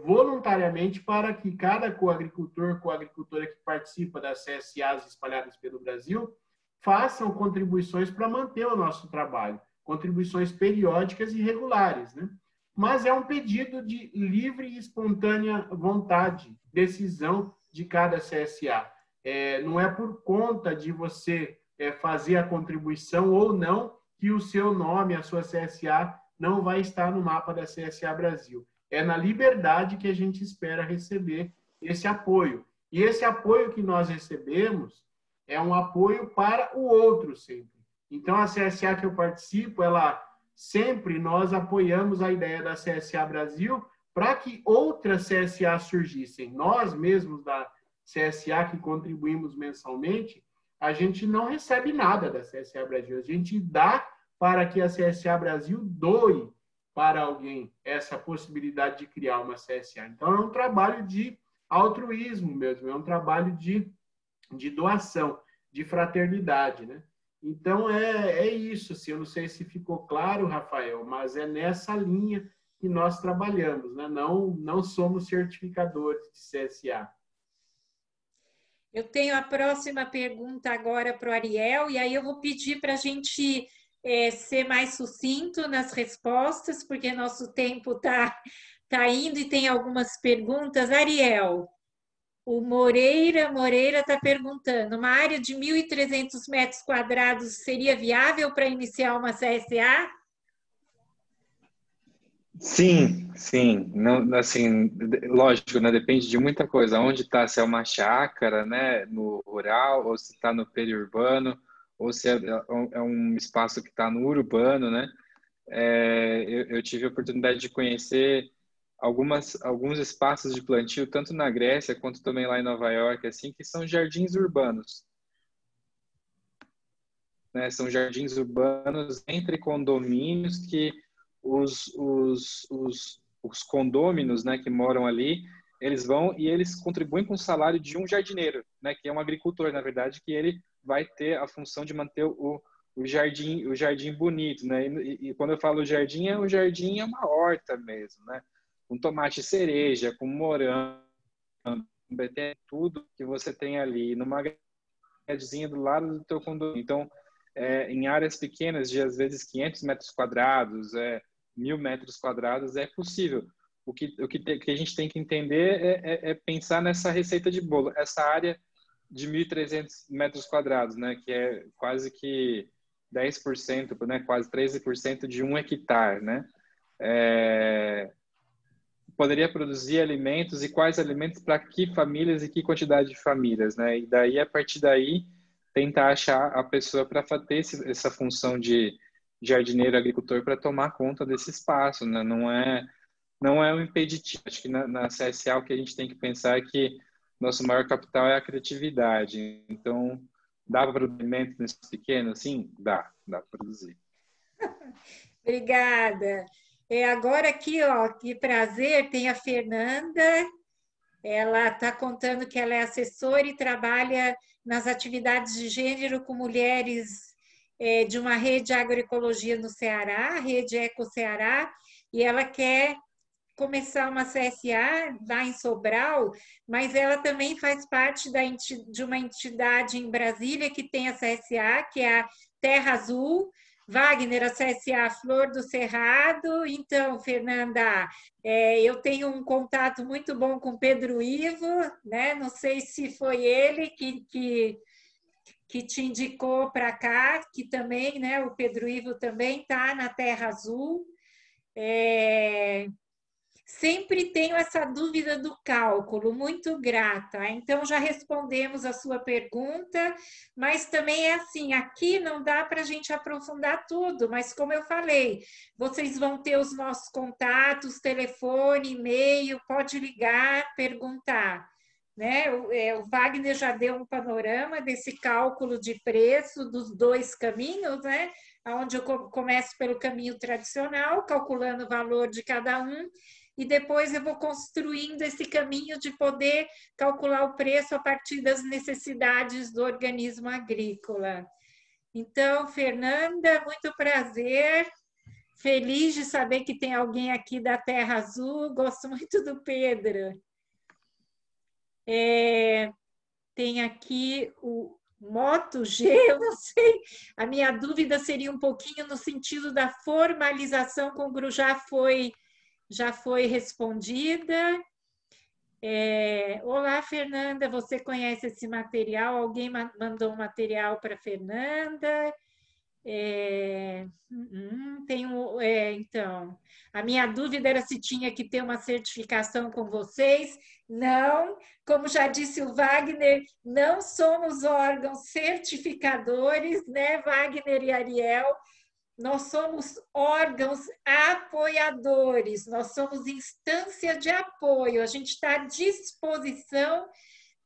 voluntariamente para que cada coagricultor, coagricultora que participa das CSAs espalhadas pelo Brasil, façam contribuições para manter o nosso trabalho, contribuições periódicas e regulares, né? Mas é um pedido de livre e espontânea vontade, decisão de cada CSA. Não é por conta de você fazer a contribuição ou não que o seu nome, a sua CSA, não vai estar no mapa da CSA Brasil. É na liberdade que a gente espera receber esse apoio. E esse apoio que nós recebemos é um apoio para o outro sempre. Então, a CSA que eu participo, sempre nós apoiamos a ideia da CSA Brasil para que outras CSA surgissem. Nós mesmos da CSA que contribuímos mensalmente, a gente não recebe nada da CSA Brasil. A gente dá para que a CSA Brasil doe para alguém essa possibilidade de criar uma CSA. Então, é um trabalho de altruísmo mesmo, é um trabalho de doação, de fraternidade, né? Então, é isso. Assim, eu não sei se ficou claro, Rafael, mas é nessa linha que nós trabalhamos, né? Não somos certificadores de CSA. Eu tenho a próxima pergunta agora para o Ariel, e aí eu vou pedir para a gente ser mais sucinto nas respostas, porque nosso tempo tá indo e tem algumas perguntas. Ariel, o Moreira está perguntando, uma área de 1.300 metros quadrados seria viável para iniciar uma CSA? Sim. Não, assim, lógico, né? Depende de muita coisa. Onde está, se é uma chácara, né? No rural, ou se está no periurbano, ou se é um espaço que está no urbano, né? eu tive a oportunidade de conhecer alguns espaços de plantio, tanto na Grécia quanto também lá em Nova York, assim, que são jardins urbanos, né? São jardins urbanos entre condomínios que os condôminos, né, que moram ali, eles vão e eles contribuem com o salário de um jardineiro, né, que é um agricultor, na verdade, que ele vai ter a função de manter o jardim bonito, né? E quando eu falo jardim, o jardim é uma horta mesmo, né? Com tomate cereja, com morango, tudo que você tem ali numa gradezinha do lado do teu condomínio. Então, em áreas pequenas, de às vezes 500 metros quadrados, 1.000 metros quadrados, é possível. O que a gente tem que entender é pensar nessa receita de bolo. Essa área de 1.300 metros quadrados, né, que é quase que 10%, né, quase 13% de 1 hectare, né? Poderia produzir alimentos e quais alimentos para que famílias e que quantidade de famílias, né? E daí, a partir daí, tentar achar a pessoa para ter essa função de jardineiro, agricultor, para tomar conta desse espaço, né? Não é um impeditivo. Acho que na CSA o que a gente tem que pensar é que nosso maior capital é a criatividade. Então, dá para produzir alimentos nesse pequeno? Sim, dá para produzir. Obrigada. Agora aqui, ó, que prazer, tem a Fernanda. Ela está contando que ela é assessora e trabalha nas atividades de gênero com mulheres de uma rede de agroecologia no Ceará, a Rede Eco Ceará, e ela quer começar uma CSA lá em Sobral, mas ela também faz parte de uma entidade em Brasília que tem a CSA, que é a Terra Azul. Wagner, a CSA Flor do Cerrado. Então, Fernanda, eu tenho um contato muito bom com Pedro Ivo, né? Não sei se foi ele que te indicou para cá, que também, né? O Pedro Ivo também está na Terra Azul. Sempre tenho essa dúvida do cálculo, muito grata. Então, já respondemos a sua pergunta, mas também é assim, aqui não dá para a gente aprofundar tudo, mas como eu falei, vocês vão ter os nossos contatos, telefone, e-mail, pode ligar, perguntar. Né? O Wagner já deu um panorama desse cálculo de preço dos dois caminhos, né? Onde eu começo pelo caminho tradicional, calculando o valor de cada um, e depois eu vou construindo esse caminho de poder calcular o preço a partir das necessidades do organismo agrícola. Então, Fernanda, muito prazer, feliz de saber que tem alguém aqui da Terra Azul, gosto muito do Pedro. Tem aqui o Moto G, eu não sei, a minha dúvida seria um pouquinho no sentido da formalização, como já foi respondida. Olá, Fernanda, você conhece esse material? Alguém mandou um material para Fernanda? Então, a minha dúvida era se tinha que ter uma certificação com vocês. Não, como já disse o Wagner, não somos órgãos certificadores, né, Wagner e Ariel? Nós somos órgãos apoiadores, nós somos instância de apoio, a gente está à disposição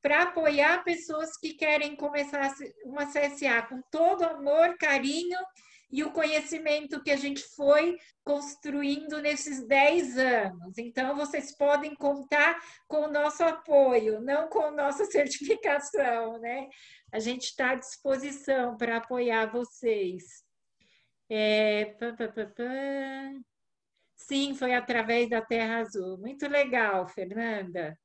para apoiar pessoas que querem começar uma CSA com todo amor, carinho e o conhecimento que a gente foi construindo nesses 10 anos. Então, vocês podem contar com o nosso apoio, não com nossa certificação, né? A gente está à disposição para apoiar vocês. Sim, foi através da Terra Azul. Muito legal, Fernanda.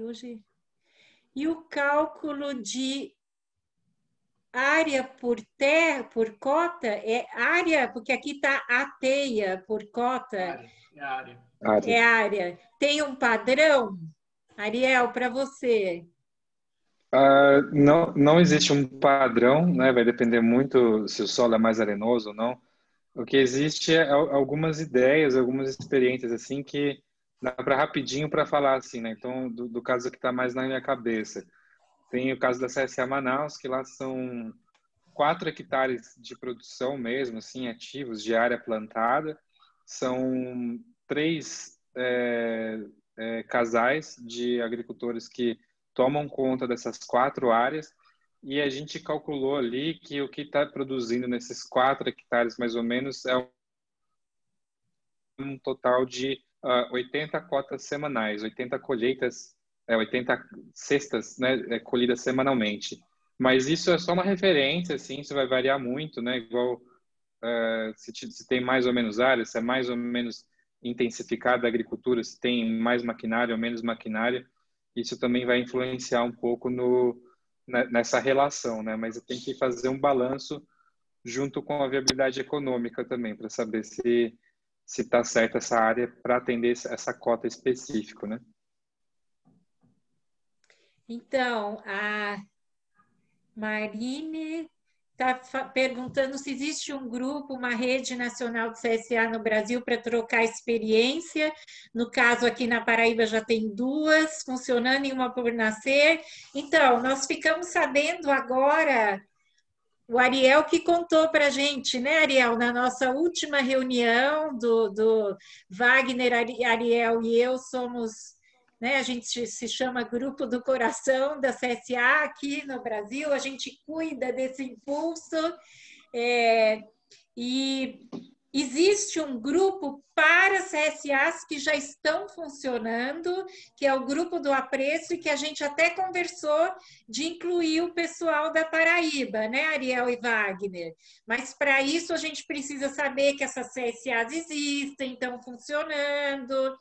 Hoje... E o cálculo de área por cota é área, porque aqui está a teia por cota. É área. Tem um padrão, Ariel, para você? Não existe um padrão, né? Vai depender muito se o solo é mais arenoso ou não. O que existe é algumas ideias, algumas experiências assim que dá para rapidinho para falar assim, né? Então, do caso que está mais na minha cabeça, tem o caso da CSA Manaus, que lá são 4 hectares de produção mesmo, assim, ativos, de área plantada. São 3 casais de agricultores que tomam conta dessas 4 áreas, e a gente calculou ali que o que está produzindo nesses 4 hectares, mais ou menos, é um total de 80 cotas semanais, 80 colheitas, 80 cestas, né, colhidas semanalmente. Mas isso é só uma referência, assim, isso vai variar muito, né? Igual se tem mais ou menos áreas, se é mais ou menos intensificada a agricultura, se tem mais maquinário ou menos maquinário, isso também vai influenciar um pouco nessa relação, né? Mas tem que fazer um balanço junto com a viabilidade econômica também, para saber se está certa essa área para atender essa cota específica, né? Então, a Marine está perguntando se existe um grupo, uma rede nacional de CSA no Brasil para trocar experiência. No caso, aqui na Paraíba já tem 2 funcionando e uma por nascer. Então, nós ficamos sabendo agora, o Ariel que contou para a gente, né, Ariel, na nossa última reunião do Wagner, Ariel e eu somos... Né? A gente se chama Grupo do Coração da CSA aqui no Brasil, a gente cuida desse impulso, e existe um grupo para CSAs que já estão funcionando, que é o Grupo do Apreço, e que a gente até conversou de incluir o pessoal da Paraíba, né, Ariel e Wagner? Mas para isso a gente precisa saber que essas CSAs existem, estão funcionando,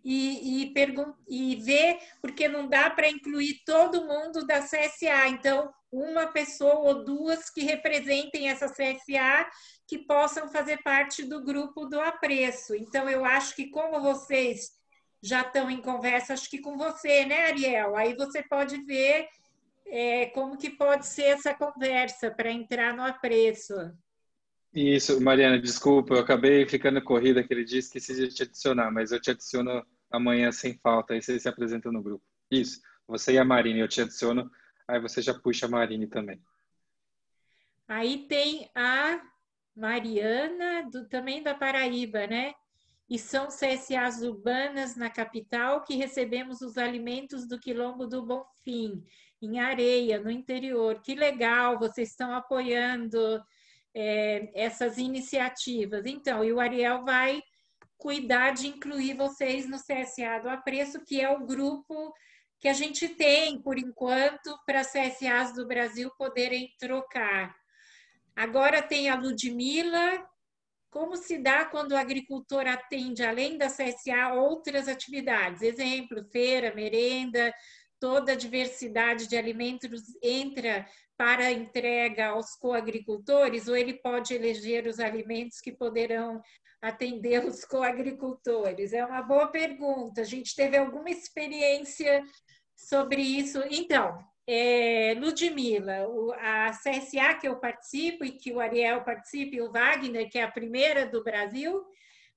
e ver, porque não dá para incluir todo mundo da CSA. Então, uma pessoa ou 2 que representem essa CSA que possam fazer parte do grupo do apreço. Então, eu acho que como vocês já estão em conversa, acho que com você, né, Ariel? Aí você pode ver como que pode ser essa conversa para entrar no apreço. Isso, Mariana, desculpa, eu acabei ficando corrida aquele dia, esqueci de te adicionar, mas eu te adiciono amanhã sem falta, aí você se apresenta no grupo. Isso, você e a Marine, eu te adiciono, aí você já puxa a Marine também. Aí tem a Mariana, também da Paraíba, né? E são CSAs urbanas na capital que recebemos os alimentos do Quilombo do Bonfim, em Areia, no interior. Que legal, vocês estão apoiando essas iniciativas. Então, e o Ariel vai cuidar de incluir vocês no CSA do Apreço, que é o grupo que a gente tem, por enquanto, para CSAs do Brasil poderem trocar. Agora tem a Ludmila. Como se dá quando o agricultor atende, além da CSA, outras atividades? Exemplo, feira, merenda, toda a diversidade de alimentos entra para entrega aos coagricultores, ou ele pode eleger os alimentos que poderão atender os coagricultores? É uma boa pergunta. A gente teve alguma experiência sobre isso? Então, Ludmila, a CSA que eu participo e que o Ariel participa e o Wagner, que é a primeira do Brasil,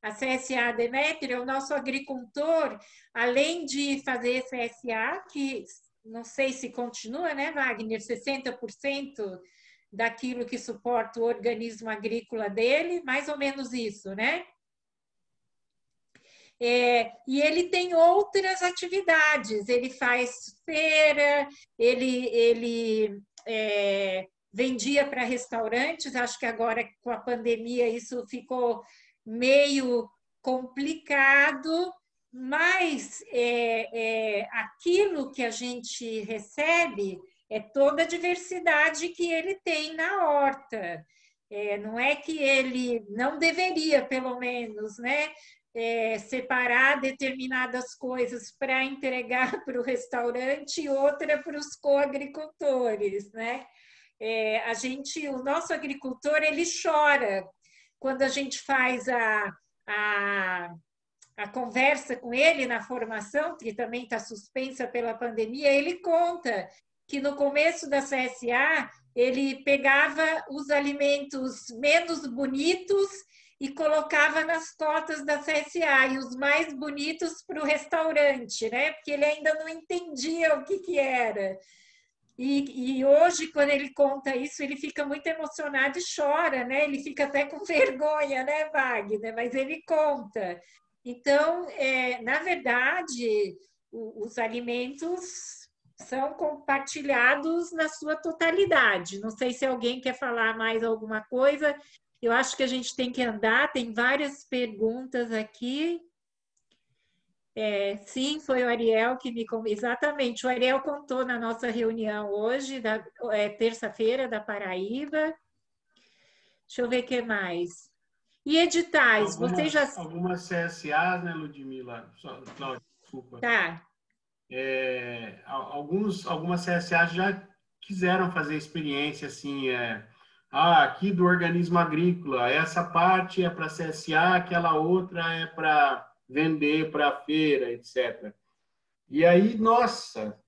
a CSA Demétrio, o nosso agricultor, além de fazer CSA, que não sei se continua, né, Wagner, 60% daquilo que suporta o organismo agrícola dele, mais ou menos isso, né? E ele tem outras atividades, ele faz feira, ele vendia para restaurantes, acho que agora com a pandemia isso ficou meio complicado, mas aquilo que a gente recebe é toda a diversidade que ele tem na horta. Não é que ele não deveria, pelo menos, né? Separar determinadas coisas para entregar para o restaurante e outra para os coagricultores, né? O nosso agricultor, ele chora quando a gente faz a conversa com ele na formação, que também está suspensa pela pandemia. Ele conta que no começo da CSA ele pegava os alimentos menos bonitos e colocava nas cotas da CSA, e os mais bonitos para o restaurante, né? Porque ele ainda não entendia o que era. E hoje, quando ele conta isso, ele fica muito emocionado e chora, né? Ele fica até com vergonha, né, Wagner? Mas ele conta. Então, na verdade, os alimentos são compartilhados na sua totalidade. Não sei se alguém quer falar mais alguma coisa. Eu acho que a gente tem que andar, tem várias perguntas aqui. Sim, foi o Ariel que me contou. Exatamente, o Ariel contou na nossa reunião hoje, terça-feira, da Paraíba. Deixa eu ver o que mais. E editais, vocês já... Algumas CSAs, né, Ludmila? Cláudia, desculpa. Tá. Algumas CSAs já quiseram fazer experiência, assim, aqui do organismo agrícola, essa parte é para CSA, aquela outra é para vender para a feira, etc. E aí, nossa,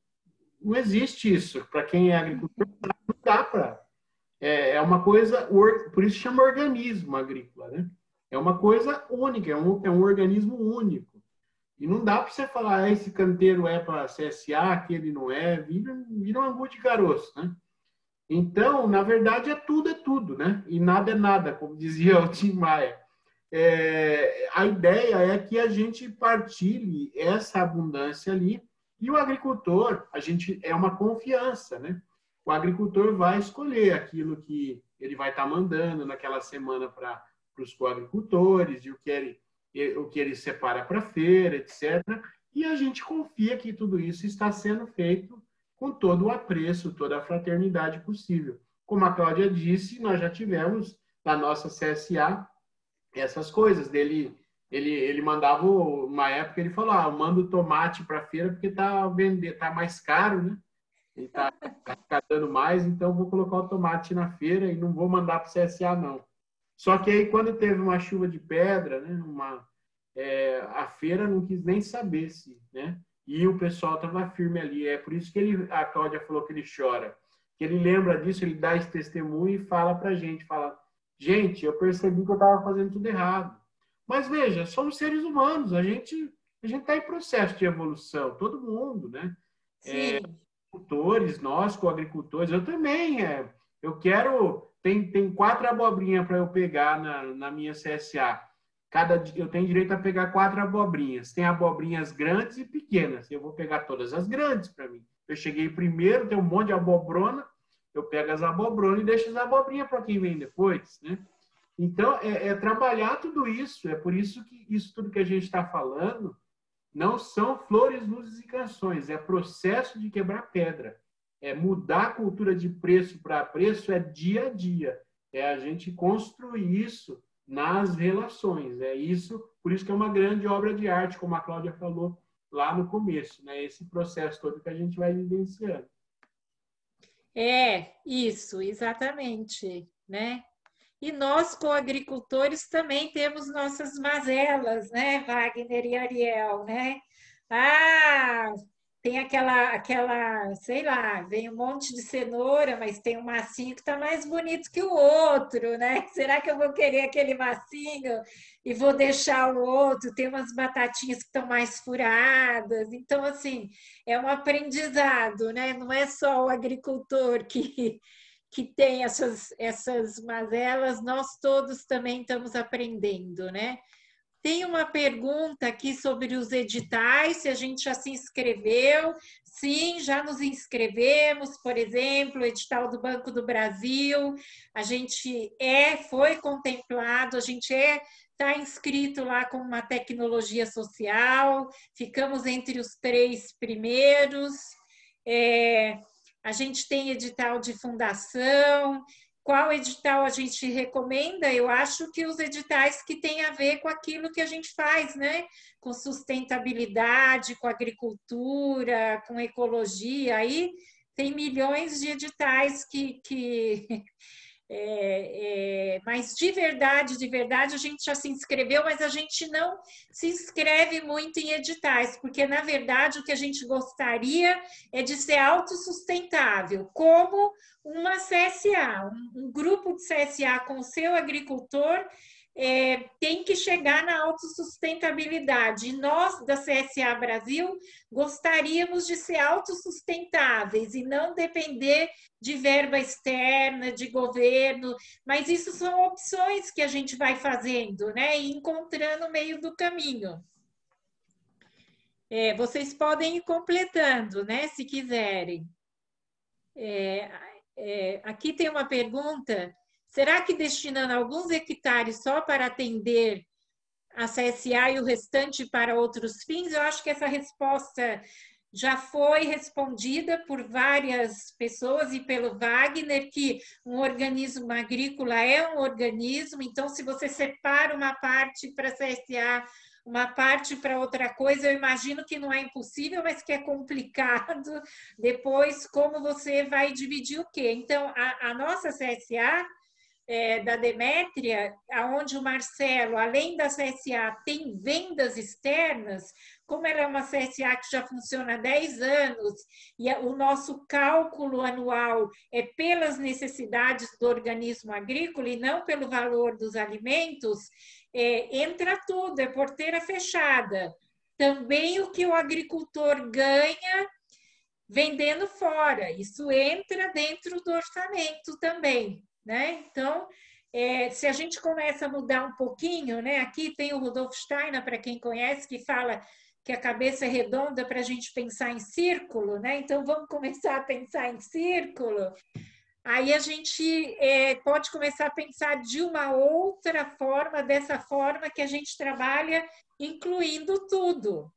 não existe isso. Para quem é agricultor, não dá para. É uma coisa, por isso chama organismo agrícola, né? É uma coisa única, é um organismo único. E não dá para você falar, esse canteiro é para CSA, aquele não é, vira um angu de caroço, né? Então, na verdade, é tudo, né? E nada é nada, como dizia o Tim Maia. A ideia é que a gente partilhe essa abundância ali e o agricultor, é uma confiança, né? O agricultor vai escolher aquilo que ele vai estar mandando naquela semana para os coagricultores, e o que ele separa para a feira, etc. E a gente confia que tudo isso está sendo feito com todo o apreço, toda a fraternidade possível. Como a Cláudia disse, nós já tivemos na nossa CSA essas coisas dele. Ele mandava, uma época ele falou, eu mando tomate para a feira porque tá mais caro, né? Ele tá dando mais, então vou colocar o tomate na feira e não vou mandar para o CSA, não. Só que aí, quando teve uma chuva de pedra, né, a feira não quis nem saber se, né? E o pessoal estava firme ali. É por isso que a Cláudia falou que ele chora. Que ele lembra disso, ele dá esse testemunho e fala para a gente, gente, eu percebi que eu estava fazendo tudo errado. Mas veja, somos seres humanos, a gente está em processo de evolução, todo mundo, né? Sim. Agricultores, nós, coagricultores, eu também. Eu quero... Tem 4 abobrinhas para eu pegar na minha CSA. Eu tenho direito a pegar 4 abobrinhas. Tem abobrinhas grandes e pequenas. Eu vou pegar todas as grandes para mim. Eu cheguei primeiro, tem um monte de abobrona. Eu pego as abobronas e deixo as abobrinhas para quem vem depois, né? Então, trabalhar tudo isso. É por isso que isso tudo que a gente está falando não são flores, luzes e canções. É processo de quebrar pedra. Mudar a cultura de preço para preço dia a dia. A gente construir isso nas relações. Por isso que é uma grande obra de arte, como a Cláudia falou lá no começo, né? Esse processo todo que a gente vai vivenciando. Isso, exatamente, né? E nós, coagricultores, também temos nossas mazelas, né, Wagner e Ariel, né? Tem aquela, sei lá, vem um monte de cenoura, mas tem um massinho que está mais bonito que o outro, né? Será que eu vou querer aquele massinho e vou deixar o outro? Tem umas batatinhas que estão mais furadas. Então, assim, é um aprendizado, né? Não é só o agricultor que tem essas mazelas, nós todos também estamos aprendendo, né? Tem uma pergunta aqui sobre os editais, se a gente já se inscreveu. Sim, já nos inscrevemos, por exemplo, o edital do Banco do Brasil, a gente foi contemplado, a gente está inscrito lá com uma tecnologia social, ficamos entre os 3 primeiros, a gente tem edital de fundação. Qual edital a gente recomenda? Eu acho que os editais que têm a ver com aquilo que a gente faz, né? Com sustentabilidade, com agricultura, com ecologia. Aí tem milhões de editais mas de verdade, a gente já se inscreveu, mas a gente não se inscreve muito em editais, porque, na verdade, o que a gente gostaria é de ser autossustentável, como uma CSA, um grupo de CSA com o seu agricultor tem que chegar na autossustentabilidade. E nós, da CSA Brasil, gostaríamos de ser autossustentáveis e não depender de verba externa, de governo, mas isso são opções que a gente vai fazendo, né? E encontrando o meio do caminho. Vocês podem ir completando, né? Se quiserem. Aqui tem uma pergunta. Será que destinando alguns hectares só para atender a CSA e o restante para outros fins? Eu acho que essa resposta já foi respondida por várias pessoas e pelo Wagner, que um organismo agrícola é um organismo, então se você separa uma parte para a CSA, uma parte para outra coisa, eu imagino que não é impossível, mas que é complicado. Depois, como você vai dividir o quê? Então, a nossa CSA... da Demétria, onde o Marcelo, além da CSA, tem vendas externas, como ela é uma CSA que já funciona há 10 anos, e o nosso cálculo anual é pelas necessidades do organismo agrícola e não pelo valor dos alimentos, entra tudo, é porteira fechada. Também o que o agricultor ganha vendendo fora, isso entra dentro do orçamento também. Né? Então, se a gente começa a mudar um pouquinho, né? Aqui tem o Rudolf Steiner, para quem conhece, que fala que a cabeça é redonda para a gente pensar em círculo, né? Então, vamos começar a pensar em círculo. Aí a gente pode começar a pensar de uma outra forma, dessa forma que a gente trabalha, incluindo tudo.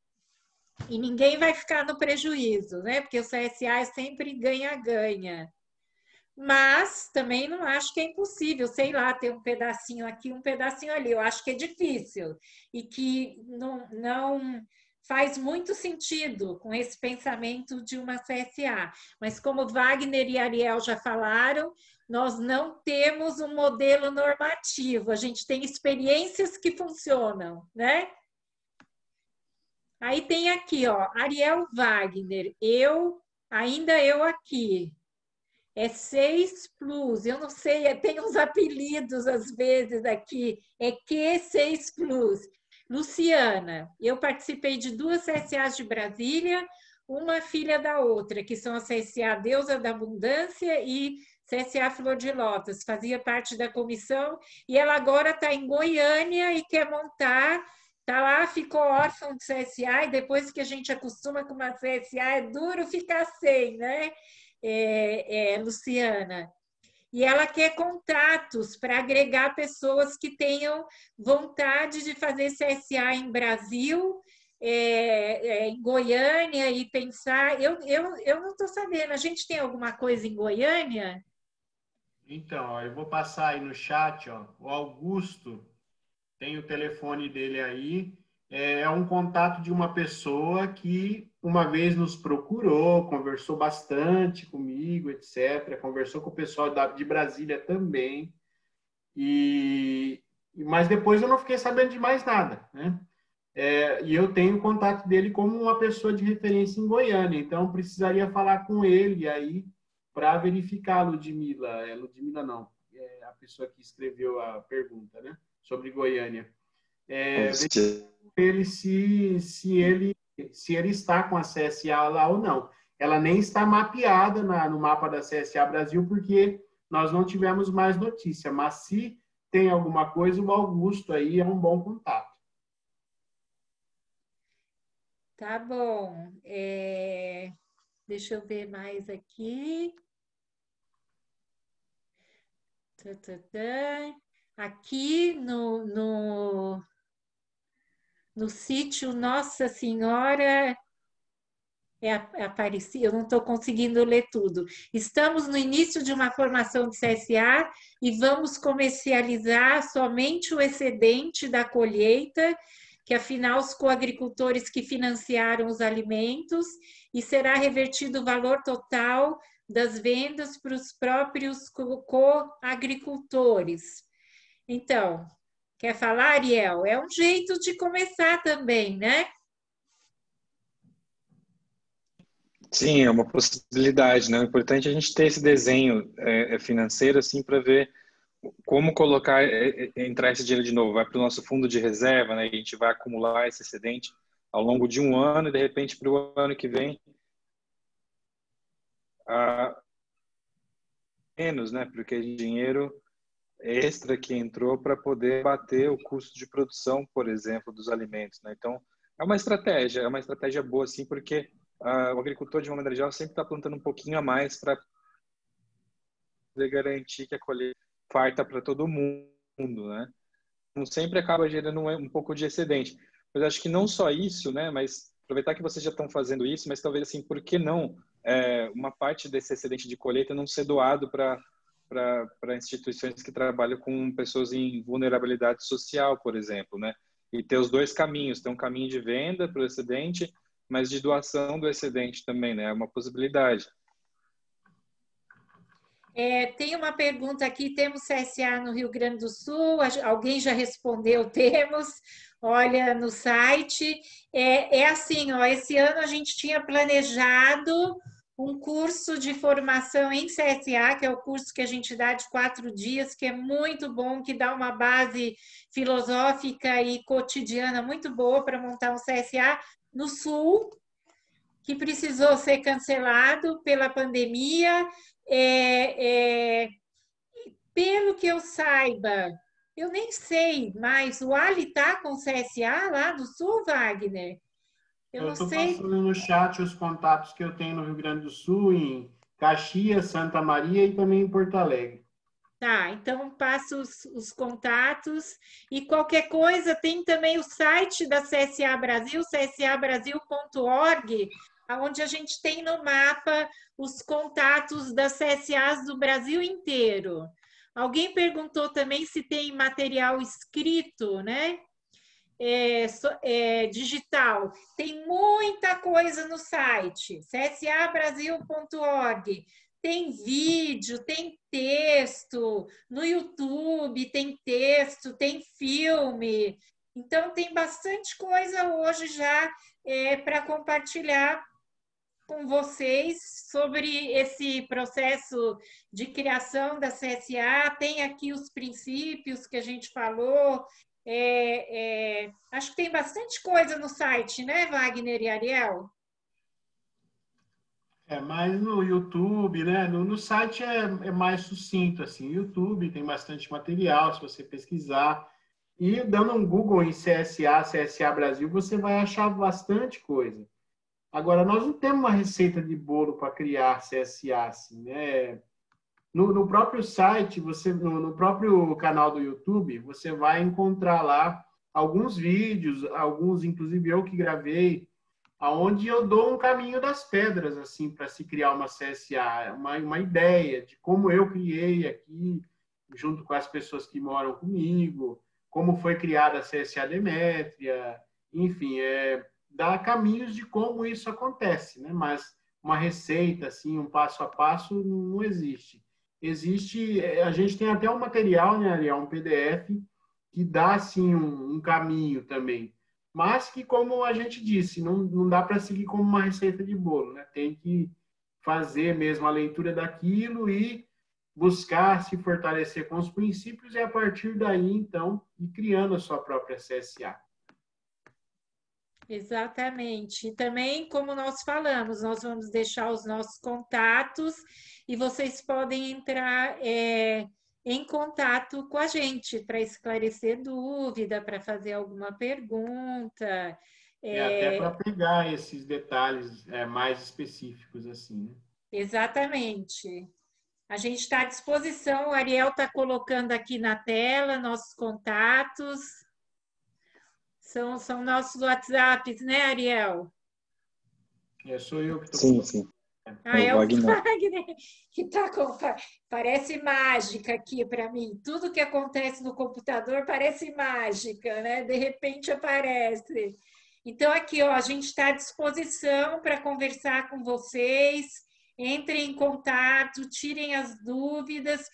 E ninguém vai ficar no prejuízo, né? Porque o CSA é sempre ganha-ganha. Mas também não acho que é impossível, sei lá, ter um pedacinho aqui, um pedacinho ali. Eu acho que é difícil e que não faz muito sentido com esse pensamento de uma CSA. Mas como Wagner e Ariel já falaram, nós não temos um modelo normativo, a gente tem experiências que funcionam, né? Aí tem aqui, ó, Ariel Wagner, ainda eu aqui. É 6 Plus, eu não sei, tem uns apelidos às vezes aqui, é Q6 Plus. Luciana, eu participei de 2 CSAs de Brasília, uma filha da outra, que são a CSA Deusa da Abundância e CSA Flor de Lótus, fazia parte da comissão, e ela agora está em Goiânia e quer montar, está lá, ficou órfã de CSA, e depois que a gente acostuma com uma CSA, é duro ficar sem, né? Luciana, e ela quer contatos para agregar pessoas que tenham vontade de fazer CSA em Brasil, em Goiânia, e pensar. Eu não estou sabendo, a gente tem alguma coisa em Goiânia? Então, ó, eu vou passar aí no chat, ó, o Augusto tem o telefone dele aí. É um contato de uma pessoa que uma vez nos procurou, conversou bastante comigo, etc. Conversou com o pessoal de Brasília também. Mas depois eu não fiquei sabendo de mais nada, né? E eu tenho o contato dele como uma pessoa de referência em Goiânia, então precisaria falar com ele aí para verificar, Ludmila. Ludmila não, a pessoa que escreveu a pergunta, né? Sobre Goiânia. Ele se ele está com a CSA lá ou não. Ela nem está mapeada no mapa da CSA Brasil, porque nós não tivemos mais notícia. Mas se tem alguma coisa, o Augusto aí é um bom contato. Tá bom. Deixa eu ver mais aqui. Aqui no sítio Nossa Senhora Aparecida, eu não estou conseguindo ler tudo. Estamos no início de uma formação de CSA e vamos comercializar somente o excedente da colheita, que afinal os coagricultores que financiaram os alimentos, e será revertido o valor total das vendas para os próprios coagricultores. Então, quer falar, Ariel? É um jeito de começar também, né? Sim, é uma possibilidade, né? O importante é a gente ter esse desenho financeiro, assim, para ver como colocar, entrar esse dinheiro de novo? Vai para o nosso fundo de reserva, né? E a gente vai acumular esse excedente ao longo de um ano e, de repente, para o ano que vem, menos, né? Porque é dinheiro extra que entrou para poder bater o custo de produção, por exemplo, dos alimentos, né? Então, é uma estratégia boa, sim, porque o agricultor, de uma maneira geral, sempre está plantando um pouquinho a mais para poder garantir que a colheita farta para todo mundo, né? Então, sempre acaba gerando um pouco de excedente. Mas acho que não só isso, né? Mas aproveitar que vocês já estão fazendo isso, mas talvez assim, por que não uma parte desse excedente de colheita não ser doado para instituições que trabalham com pessoas em vulnerabilidade social, por exemplo, né? E ter os dois caminhos, ter um caminho de venda para o excedente, mas de doação do excedente também, né? É uma possibilidade. Tem uma pergunta aqui, temos CSA no Rio Grande do Sul, alguém já respondeu, temos, olha no site. Assim, ó, esse ano a gente tinha planejado um curso de formação em CSA, que é o curso que a gente dá de 4 dias, que é muito bom, que dá uma base filosófica e cotidiana muito boa para montar um CSA no Sul, que precisou ser cancelado pela pandemia. Pelo que eu saiba, eu nem sei, mas o Ali está com CSA lá do Sul, Wagner? Eu estou passando no chat os contatos que eu tenho no Rio Grande do Sul, em Caxias, Santa Maria e também em Porto Alegre. Tá, então passo os contatos. E qualquer coisa, tem também o site da CSA Brasil, csabrasil.org, onde a gente tem no mapa os contatos das CSAs do Brasil inteiro. Alguém perguntou também se tem material escrito, né? Digital. Tem muita coisa no site, csabrasil.org. Tem vídeo, tem texto, no YouTube tem texto, tem filme. Então, tem bastante coisa hoje já para compartilhar com vocês sobre esse processo de criação da CSA. Tem aqui os princípios que a gente falou. Acho que tem bastante coisa no site, né, Wagner e Ariel? Mas no YouTube, né? No site é mais sucinto, assim. YouTube tem bastante material, se você pesquisar. E dando um Google em CSA Brasil, você vai achar bastante coisa. Agora, nós não temos uma receita de bolo para criar CSA, assim, né? No próprio site, no próprio canal do YouTube, você vai encontrar lá alguns vídeos, alguns, inclusive eu que gravei, aonde eu dou um caminho das pedras, assim, para se criar uma CSA, uma ideia de como eu criei aqui, junto com as pessoas que moram comigo, como foi criada a CSA Demétria, enfim, dá caminhos de como isso acontece, né? Mas uma receita, assim, um passo a passo, não existe. A gente tem até um material, né, Ariel, um PDF, que dá, assim, um caminho também. Mas que, como a gente disse, não dá para seguir como uma receita de bolo, né? Tem que fazer mesmo a leitura daquilo e buscar se fortalecer com os princípios e, a partir daí, então, ir criando a sua própria CSA. Exatamente. E também, como nós falamos, nós vamos deixar os nossos contatos e vocês podem entrar em contato com a gente para esclarecer dúvida, para fazer alguma pergunta. Até para pegar esses detalhes mais específicos, assim, né? Exatamente. A gente está à disposição, o Ariel está colocando aqui na tela nossos contatos. São nossos WhatsApps, né, Ariel? Sou eu que estou. Sim. É o Wagner que está com... Parece mágica aqui para mim. Tudo que acontece no computador parece mágica, né? De repente aparece. Então, aqui, ó, a gente está à disposição para conversar com vocês. Entrem em contato, tirem as dúvidas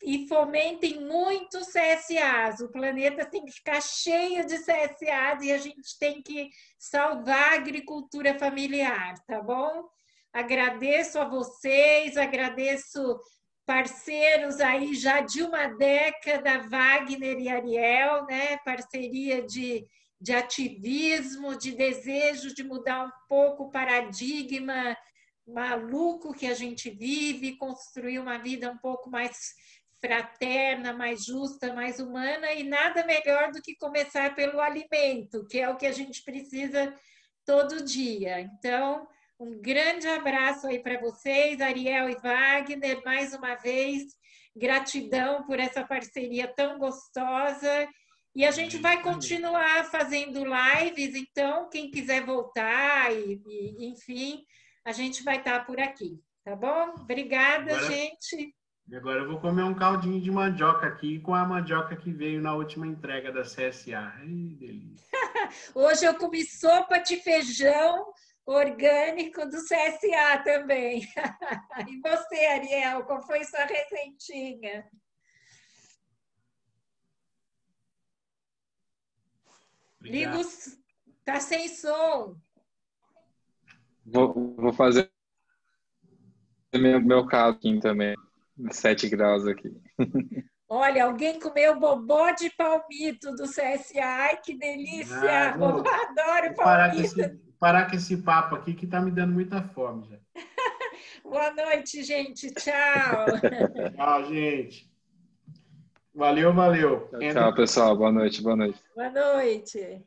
e fomentem muito CSAs. O planeta tem que ficar cheio de CSAs e a gente tem que salvar a agricultura familiar, tá bom? Agradeço a vocês, agradeço parceiros aí já de uma década, Wagner e Ariel, né? Parceria de ativismo, de desejo de mudar um pouco o paradigma maluco que a gente vive, construir uma vida um pouco mais fraterna, mais justa, mais humana, e nada melhor do que começar pelo alimento, que é o que a gente precisa todo dia. Então, um grande abraço aí para vocês, Ariel e Wagner, mais uma vez, gratidão por essa parceria tão gostosa. E a gente vai continuar fazendo lives, então, quem quiser voltar, enfim, a gente vai estar por aqui, tá bom? Obrigada, Agora, gente. Agora eu vou comer um caldinho de mandioca aqui com a mandioca que veio na última entrega da CSA. Ai, delícia. Hoje eu comi sopa de feijão orgânico do CSA também. E você, Ariel, qual foi sua receitinha? Ligo, tá sem som. Vou fazer meu caldinho também. 7 graus aqui. Olha, alguém comeu bobó de palmito do CSA. Ai, que delícia! Vou Adoro palmito. Parar com esse papo aqui que tá me dando muita fome já. Boa noite, gente. Tchau. Tchau, gente. Valeu, valeu. Tchau, pessoal. Boa noite, boa noite. Boa noite.